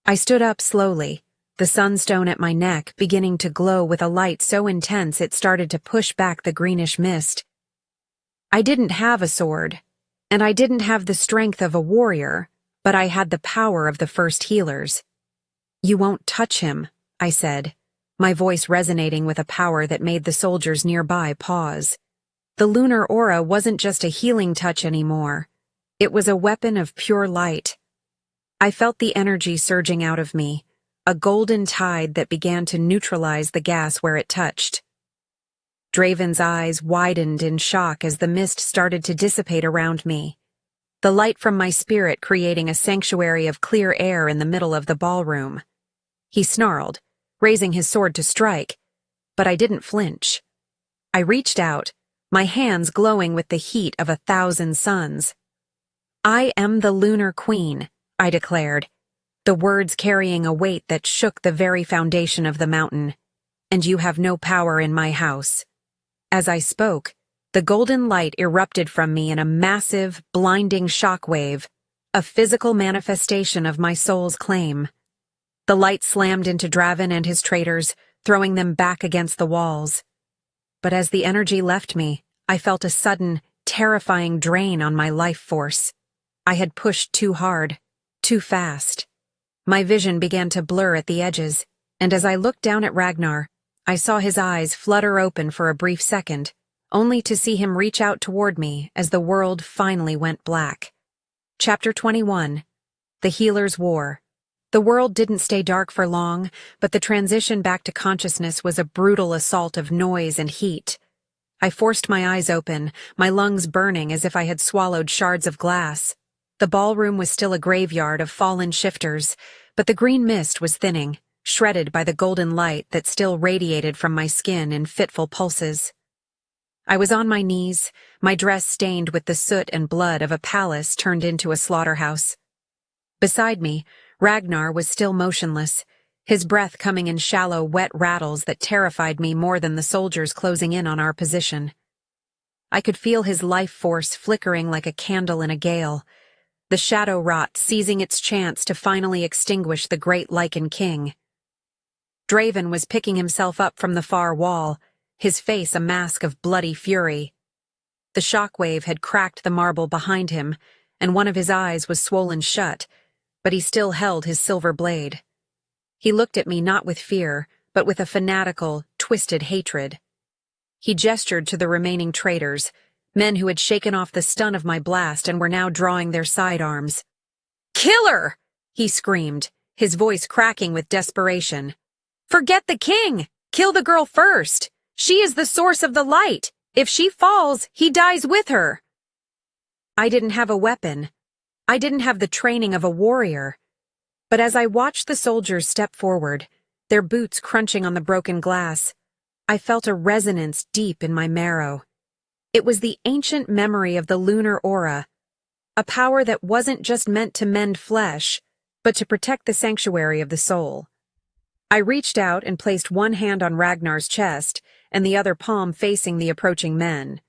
I stood up slowly, the sunstone at my neck beginning to glow with a light so intense it started to push back the greenish mist. I didn't have a sword, and I didn't have the strength of a warrior, but I had the power of the first healers. "You won't touch him," I said, my voice resonating with a power that made the soldiers nearby pause. The lunar aura wasn't just a healing touch anymore. It was a weapon of pure light. I felt the energy surging out of me, a golden tide that began to neutralize the gas where it touched. Draven's eyes widened in shock as the mist started to dissipate around me, the light from my spirit creating a sanctuary of clear air in the middle of the ballroom. He snarled, raising his sword to strike, but I didn't flinch. I reached out, my hands glowing with the heat of 1,000 suns. "I am the Lunar Queen," I declared, the words carrying a weight that shook the very foundation of the mountain. "And you have no power in my house." As I spoke, the golden light erupted from me in a massive, blinding shockwave, a physical manifestation of my soul's claim. The light slammed into Draven and his traitors, throwing them back against the walls. But as the energy left me, I felt a sudden, terrifying drain on my life force. I had pushed too hard, too fast. My vision began to blur at the edges, and as I looked down at Ragnar, I saw his eyes flutter open for a brief second, only to see him reach out toward me as the world finally went black. Chapter 21. The Healer's War. The world didn't stay dark for long, but the transition back to consciousness was a brutal assault of noise and heat. I forced my eyes open, my lungs burning as if I had swallowed shards of glass. The ballroom was still a graveyard of fallen shifters, but the green mist was thinning, shredded by the golden light that still radiated from my skin in fitful pulses. I was on my knees, my dress stained with the soot and blood of a palace turned into a slaughterhouse. Beside me, Ragnar was still motionless, his breath coming in shallow, wet rattles that terrified me more than the soldiers closing in on our position. I could feel his life force flickering like a candle in a gale, the shadow rot seizing its chance to finally extinguish the great Lycan king. Draven was picking himself up from the far wall, his face a mask of bloody fury. The shockwave had cracked the marble behind him, and one of his eyes was swollen shut, but he still held his silver blade. He looked at me not with fear, but with a fanatical, twisted hatred. He gestured to the remaining traitors, men who had shaken off the stun of my blast and were now drawing their sidearms. "Kill her!" he screamed, his voice cracking with desperation. "Forget the king! Kill the girl first! She is the source of the light! If she falls, he dies with her!" I didn't have a weapon. I didn't have the training of a warrior. But as I watched the soldiers step forward, their boots crunching on the broken glass, I felt a resonance deep in my marrow. It was the ancient memory of the lunar aura, a power that wasn't just meant to mend flesh, but to protect the sanctuary of the soul. I reached out and placed one hand on Ragnar's chest and the other palm facing the approaching men.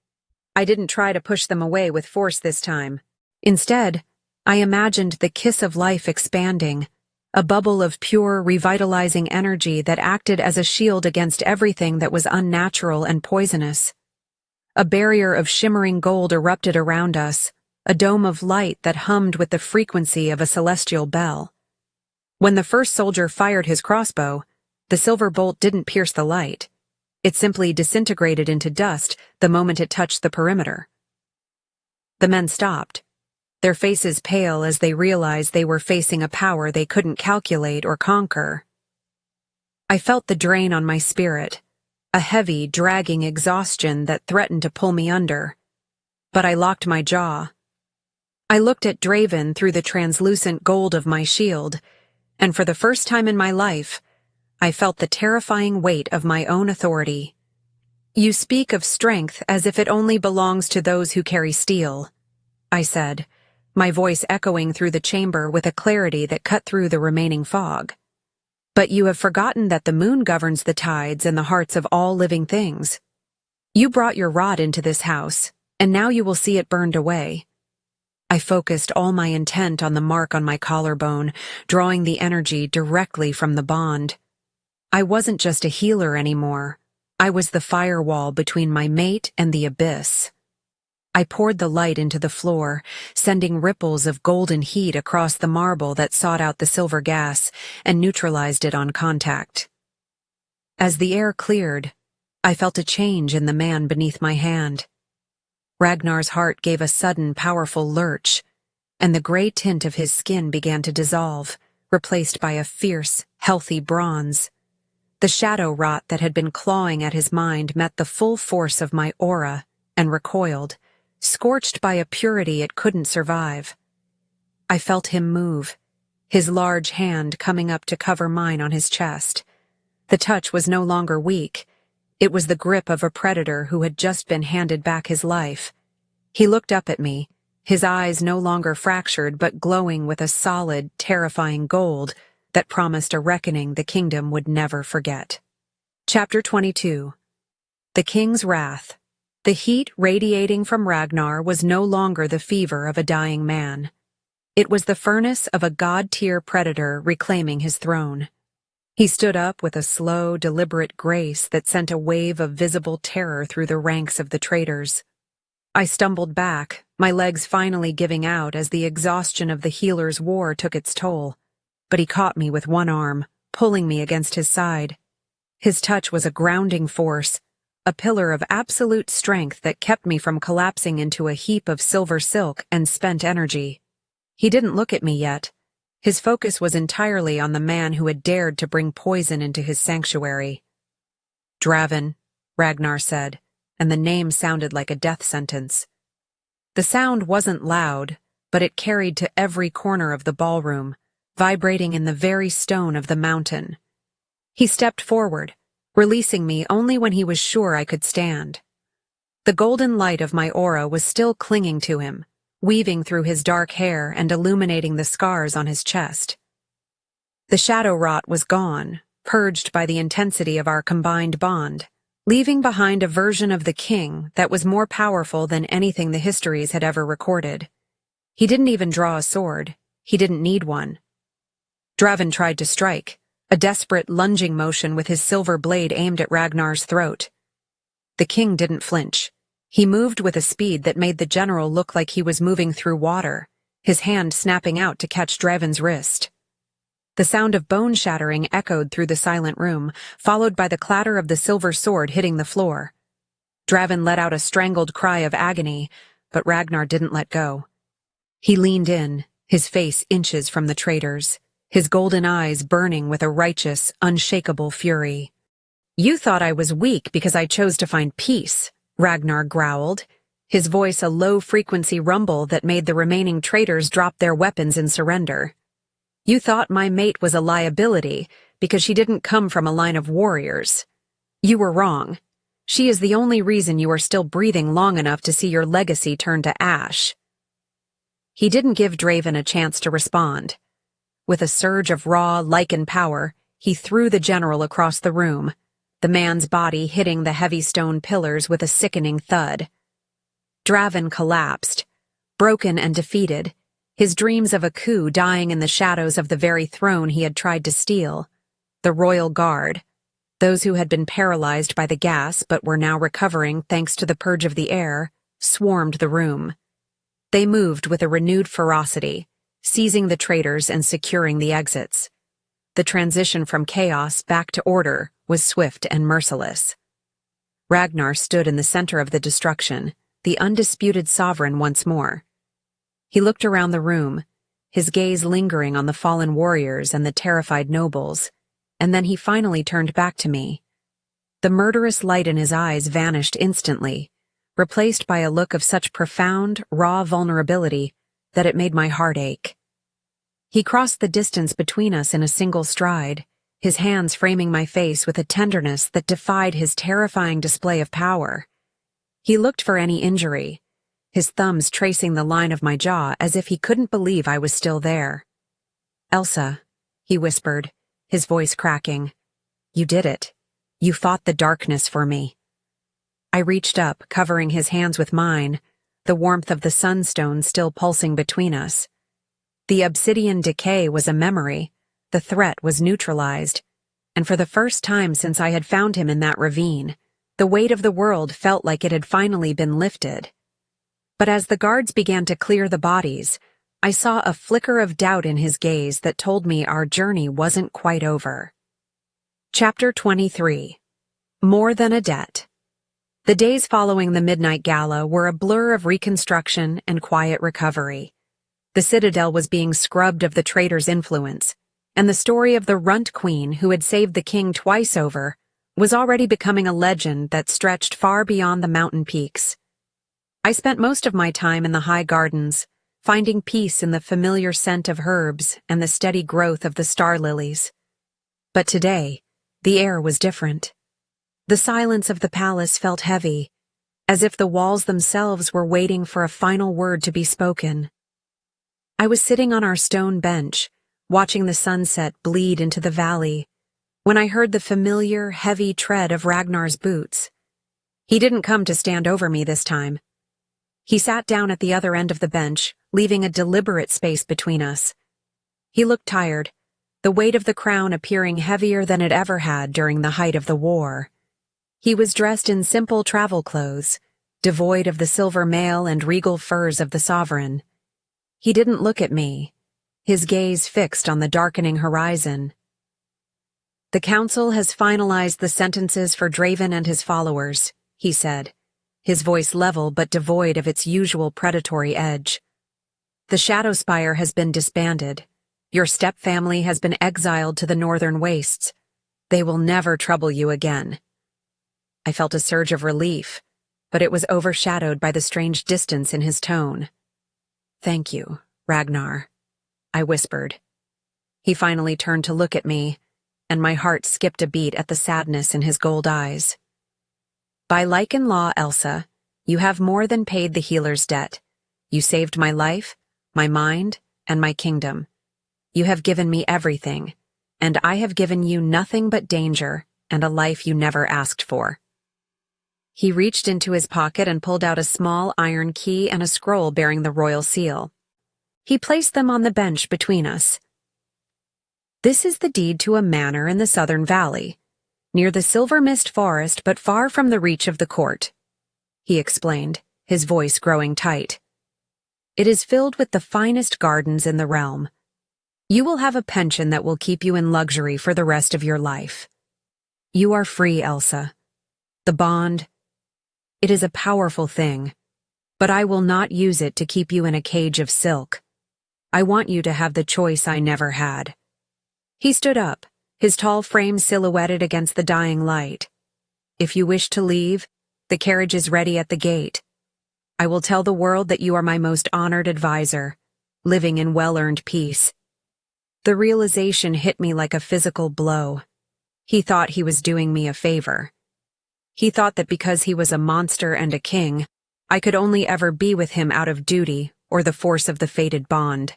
I didn't try to push them away with force this time. Instead, I imagined the kiss of life expanding, a bubble of pure, revitalizing energy that acted as a shield against everything that was unnatural and poisonous. A barrier of shimmering gold erupted around us, a dome of light that hummed with the frequency of a celestial bell. When the first soldier fired his crossbow, the silver bolt didn't pierce the light. It simply disintegrated into dust the moment it touched the perimeter. The men stopped, their faces pale as they realized they were facing a power they couldn't calculate or conquer. I felt the drain on my spirit, a heavy, dragging exhaustion that threatened to pull me under. But I locked my jaw. I looked at Draven through the translucent gold of my shield, and for the first time in my life, I felt the terrifying weight of my own authority. "You speak of strength as if it only belongs to those who carry steel," I said, my voice echoing through the chamber with a clarity that cut through the remaining fog. "But you have forgotten that the moon governs the tides and the hearts of all living things. You brought your rod into this house, and now you will see it burned away." I focused all my intent on the mark on my collarbone, drawing the energy directly from the bond. I wasn't just a healer anymore. I was the firewall between my mate and the abyss. I poured the light into the floor, sending ripples of golden heat across the marble that sought out the silver gas and neutralized it on contact. As the air cleared, I felt a change in the man beneath my hand. Ragnar's heart gave a sudden, powerful lurch, and the gray tint of his skin began to dissolve, replaced by a fierce, healthy bronze. The shadow rot that had been clawing at his mind met the full force of my aura and recoiled, scorched by a purity it couldn't survive. I felt him move, his large hand coming up to cover mine on his chest. The touch was no longer weak. It was the grip of a predator who had just been handed back his life. He looked up at me, his eyes no longer fractured but glowing with a solid, terrifying gold that promised a reckoning the kingdom would never forget. Chapter 22. The King's Wrath. The heat radiating from Ragnar was no longer the fever of a dying man. It was the furnace of a god-tier predator reclaiming his throne. He stood up with a slow, deliberate grace that sent a wave of visible terror through the ranks of the traitors. I stumbled back, my legs finally giving out as the exhaustion of the healer's war took its toll. But he caught me with one arm, pulling me against his side. His touch was a grounding force, a pillar of absolute strength that kept me from collapsing into a heap of silver silk and spent energy. He didn't look at me yet. His focus was entirely on the man who had dared to bring poison into his sanctuary. "Draven," Ragnar said, and the name sounded like a death sentence. The sound wasn't loud, but it carried to every corner of the ballroom, vibrating in the very stone of the mountain. He stepped forward, releasing me only when he was sure I could stand. The golden light of my aura was still clinging to him, weaving through his dark hair and illuminating the scars on his chest. The shadow rot was gone, purged by the intensity of our combined bond, leaving behind a version of the king that was more powerful than anything the histories had ever recorded. He didn't even draw a sword. He didn't need one. Draven tried to strike, a desperate lunging motion with his silver blade aimed at Ragnar's throat. The king didn't flinch. He moved with a speed that made the general look like he was moving through water, his hand snapping out to catch Draven's wrist. The sound of bone shattering echoed through the silent room, followed by the clatter of the silver sword hitting the floor. Draven let out a strangled cry of agony, but Ragnar didn't let go. He leaned in, his face inches from the traitors, his golden eyes burning with a righteous, unshakable fury. "You thought I was weak because I chose to find peace," Ragnar growled, his voice a low-frequency rumble that made the remaining traitors drop their weapons in surrender. "You thought my mate was a liability because she didn't come from a line of warriors. You were wrong. She is the only reason you are still breathing long enough to see your legacy turn to ash." He didn't give Draven a chance to respond. With a surge of raw, Lycan power, he threw the general across the room, the man's body hitting the heavy stone pillars with a sickening thud. Draven collapsed, broken and defeated, his dreams of a coup dying in the shadows of the very throne he had tried to steal. The royal guard, those who had been paralyzed by the gas but were now recovering thanks to the purge of the air, swarmed the room. They moved with a renewed ferocity, seizing the traitors and securing the exits. The transition from chaos back to order was swift and merciless. Ragnar stood in the center of the destruction, the undisputed sovereign once more. He looked around the room, his gaze lingering on the fallen warriors and the terrified nobles, and then he finally turned back to me. The murderous light in his eyes vanished instantly, replaced by a look of such profound, raw vulnerability that it made my heart ache. He crossed the distance between us in a single stride, his hands framing my face with a tenderness that defied his terrifying display of power. He looked for any injury, his thumbs tracing the line of my jaw as if he couldn't believe I was still there. "Elsa," he whispered, his voice cracking. "You did it. You fought the darkness for me." I reached up, covering his hands with mine, the warmth of the sunstone still pulsing between us. The obsidian decay was a memory, the threat was neutralized, and for the first time since I had found him in that ravine, the weight of the world felt like it had finally been lifted. But as the guards began to clear the bodies, I saw a flicker of doubt in his gaze that told me our journey wasn't quite over. Chapter 23. More Than a Debt. The days following the midnight gala were a blur of reconstruction and quiet recovery. The citadel was being scrubbed of the traitor's influence, and the story of the Runt Queen who had saved the king twice over was already becoming a legend that stretched far beyond the mountain peaks. I spent most of my time in the high gardens, finding peace in the familiar scent of herbs and the steady growth of the star lilies. But today, the air was different. The silence of the palace felt heavy, as if the walls themselves were waiting for a final word to be spoken. I was sitting on our stone bench, watching the sunset bleed into the valley, when I heard the familiar, heavy tread of Ragnar's boots. He didn't come to stand over me this time. He sat down at the other end of the bench, leaving a deliberate space between us. He looked tired, the weight of the crown appearing heavier than it ever had during the height of the war. He was dressed in simple travel clothes, devoid of the silver mail and regal furs of the sovereign. He didn't look at me, his gaze fixed on the darkening horizon. "The council has finalized the sentences for Draven and his followers," he said, his voice level but devoid of its usual predatory edge. "The Shadowspire has been disbanded. Your stepfamily has been exiled to the northern wastes. They will never trouble you again." I felt a surge of relief, but it was overshadowed by the strange distance in his tone. "Thank you, Ragnar," I whispered. He finally turned to look at me, and my heart skipped a beat at the sadness in his gold eyes. "By Lycan law, Elsa, you have more than paid the healer's debt. You saved my life, my mind, and my kingdom. You have given me everything, and I have given you nothing but danger and a life you never asked for." He reached into his pocket and pulled out a small iron key and a scroll bearing the royal seal. He placed them on the bench between us. "This is the deed to a manor in the southern valley, near the Silver Mist Forest but far from the reach of the court." he explained, his voice growing tight. "It is filled with the finest gardens in the realm. You will have a pension that will keep you in luxury for the rest of your life. You are free, Elsa. The bond, it is a powerful thing, but I will not use it to keep you in a cage of silk. I want you to have the choice I never had." He stood up, his tall frame silhouetted against the dying light. "If you wish to leave, the carriage is ready at the gate. I will tell the world that you are my most honored advisor, living in well-earned peace." The realization hit me like a physical blow. He thought he was doing me a favor. He thought that because he was a monster and a king, I could only ever be with him out of duty or the force of the fated bond.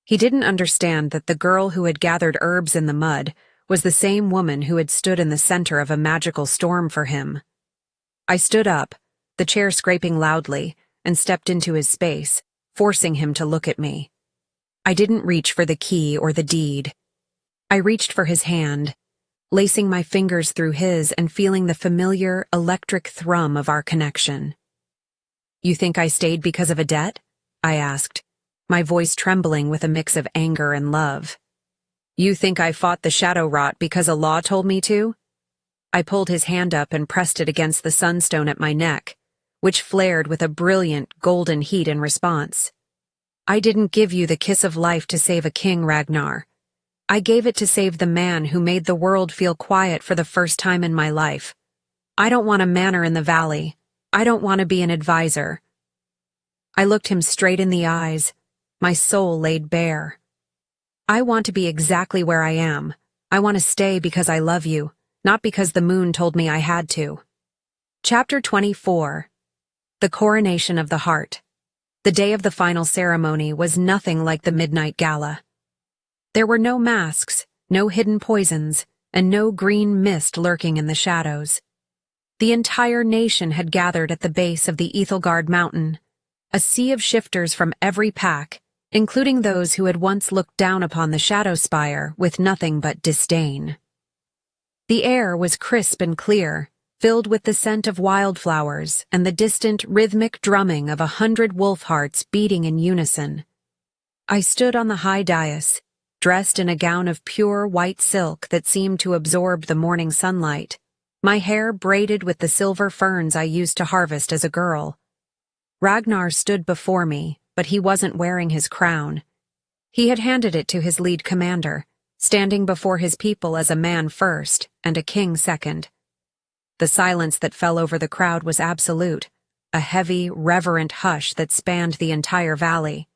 He didn't understand that the girl who had gathered herbs in the mud was the same woman who had stood in the center of a magical storm for him. I stood up, the chair scraping loudly, and stepped into his space, forcing him to look at me. I didn't reach for the key or the deed. I reached for his hand, lacing my fingers through his and feeling the familiar, electric thrum of our connection. "You think I stayed because of a debt?" I asked, my voice trembling with a mix of anger and love. "You think I fought the shadow rot because a law told me to?" I pulled his hand up and pressed it against the sunstone at my neck, which flared with a brilliant, golden heat in response. "I didn't give you the kiss of life to save a king, Ragnar. I gave it to save the man who made the world feel quiet for the first time in my life. I don't want a manor in the valley. I don't want to be an advisor." I looked him straight in the eyes, my soul laid bare. "I want to be exactly where I am. I want to stay because I love you, not because the moon told me I had to." Chapter 24. The Coronation of the Heart. The day of the final ceremony was nothing like the midnight gala. There were no masks, no hidden poisons, and no green mist lurking in the shadows. The entire nation had gathered at the base of the Ethelgard mountain, a sea of shifters from every pack, including those who had once looked down upon the Shadow Spire with nothing but disdain. The air was crisp and clear, filled with the scent of wildflowers and the distant, rhythmic drumming of 100 wolf hearts beating in unison. I stood on the high dais, dressed in a gown of pure white silk that seemed to absorb the morning sunlight, my hair braided with the silver ferns I used to harvest as a girl. Ragnar stood before me, but he wasn't wearing his crown. He had handed it to his lead commander, standing before his people as a man first and a king second. The silence that fell over the crowd was absolute, a heavy, reverent hush that spanned the entire valley.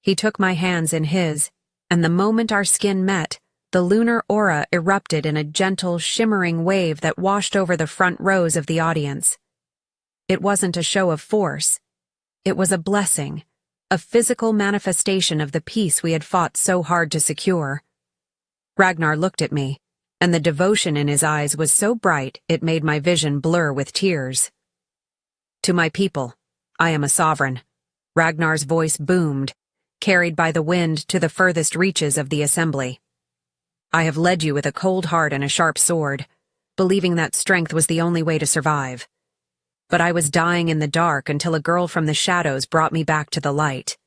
He took my hands in his, and the moment our skin met, the lunar aura erupted in a gentle, shimmering wave that washed over the front rows of the audience. It wasn't a show of force. It was a blessing, a physical manifestation of the peace we had fought so hard to secure. Ragnar looked at me, and the devotion in his eyes was so bright it made my vision blur with tears. "To my people, I am a sovereign." Ragnar's voice boomed, carried by the wind to the furthest reaches of the assembly. "I have led you with a cold heart and a sharp sword, believing that strength was the only way to survive. But I was dying in the dark until a girl from the shadows brought me back to the light."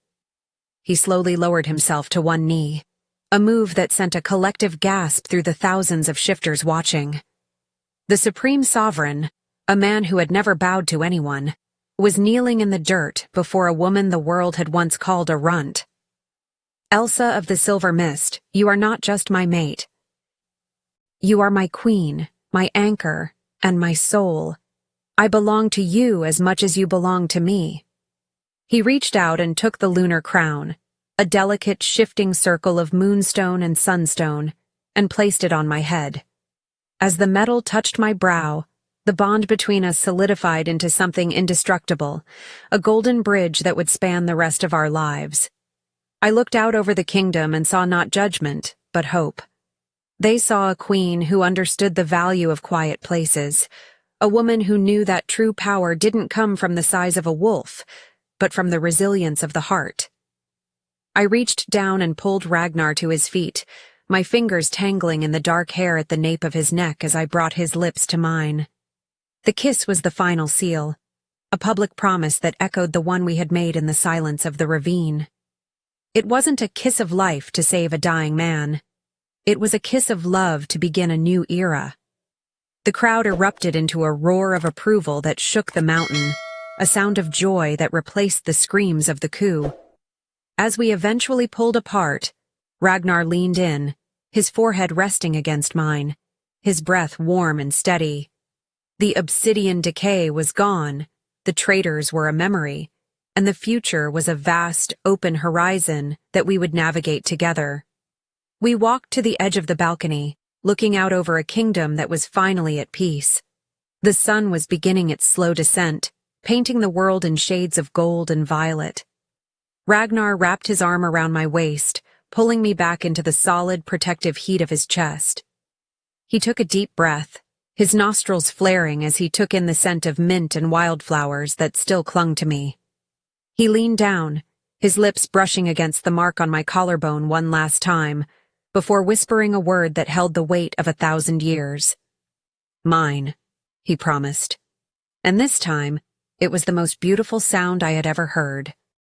He slowly lowered himself to one knee, a move that sent a collective gasp through the thousands of shifters watching. The Supreme Sovereign, a man who had never bowed to anyone, was kneeling in the dirt before a woman the world had once called a runt. "Elsa of the Silver Mist, you are not just my mate. You are my queen, my anchor, and my soul. I belong to you as much as you belong to me." He reached out and took the lunar crown, a delicate shifting circle of moonstone and sunstone, and placed it on my head. As the metal touched my brow, the bond between us solidified into something indestructible, a golden bridge that would span the rest of our lives. I looked out over the kingdom and saw not judgment, but hope. They saw a queen who understood the value of quiet places, a woman who knew that true power didn't come from the size of a wolf, but from the resilience of the heart. I reached down and pulled Ragnar to his feet, my fingers tangling in the dark hair at the nape of his neck as I brought his lips to mine. The kiss was the final seal, a public promise that echoed the one we had made in the silence of the ravine. It wasn't a kiss of life to save a dying man. It was a kiss of love to begin a new era. The crowd erupted into a roar of approval that shook the mountain, a sound of joy that replaced the screams of the coup. As we eventually pulled apart, Ragnar leaned in, his forehead resting against mine, his breath warm and steady. The obsidian decay was gone, the traitors were a memory, and the future was a vast, open horizon that we would navigate together. We walked to the edge of the balcony, looking out over a kingdom that was finally at peace. The sun was beginning its slow descent, painting the world in shades of gold and violet. Ragnar wrapped his arm around my waist, pulling me back into the solid, protective heat of his chest. He took a deep breath, his nostrils flaring as he took in the scent of mint and wildflowers that still clung to me. He leaned down, his lips brushing against the mark on my collarbone one last time, before whispering a word that held the weight of 1,000 years. "Mine," he promised. And this time, it was the most beautiful sound I had ever heard.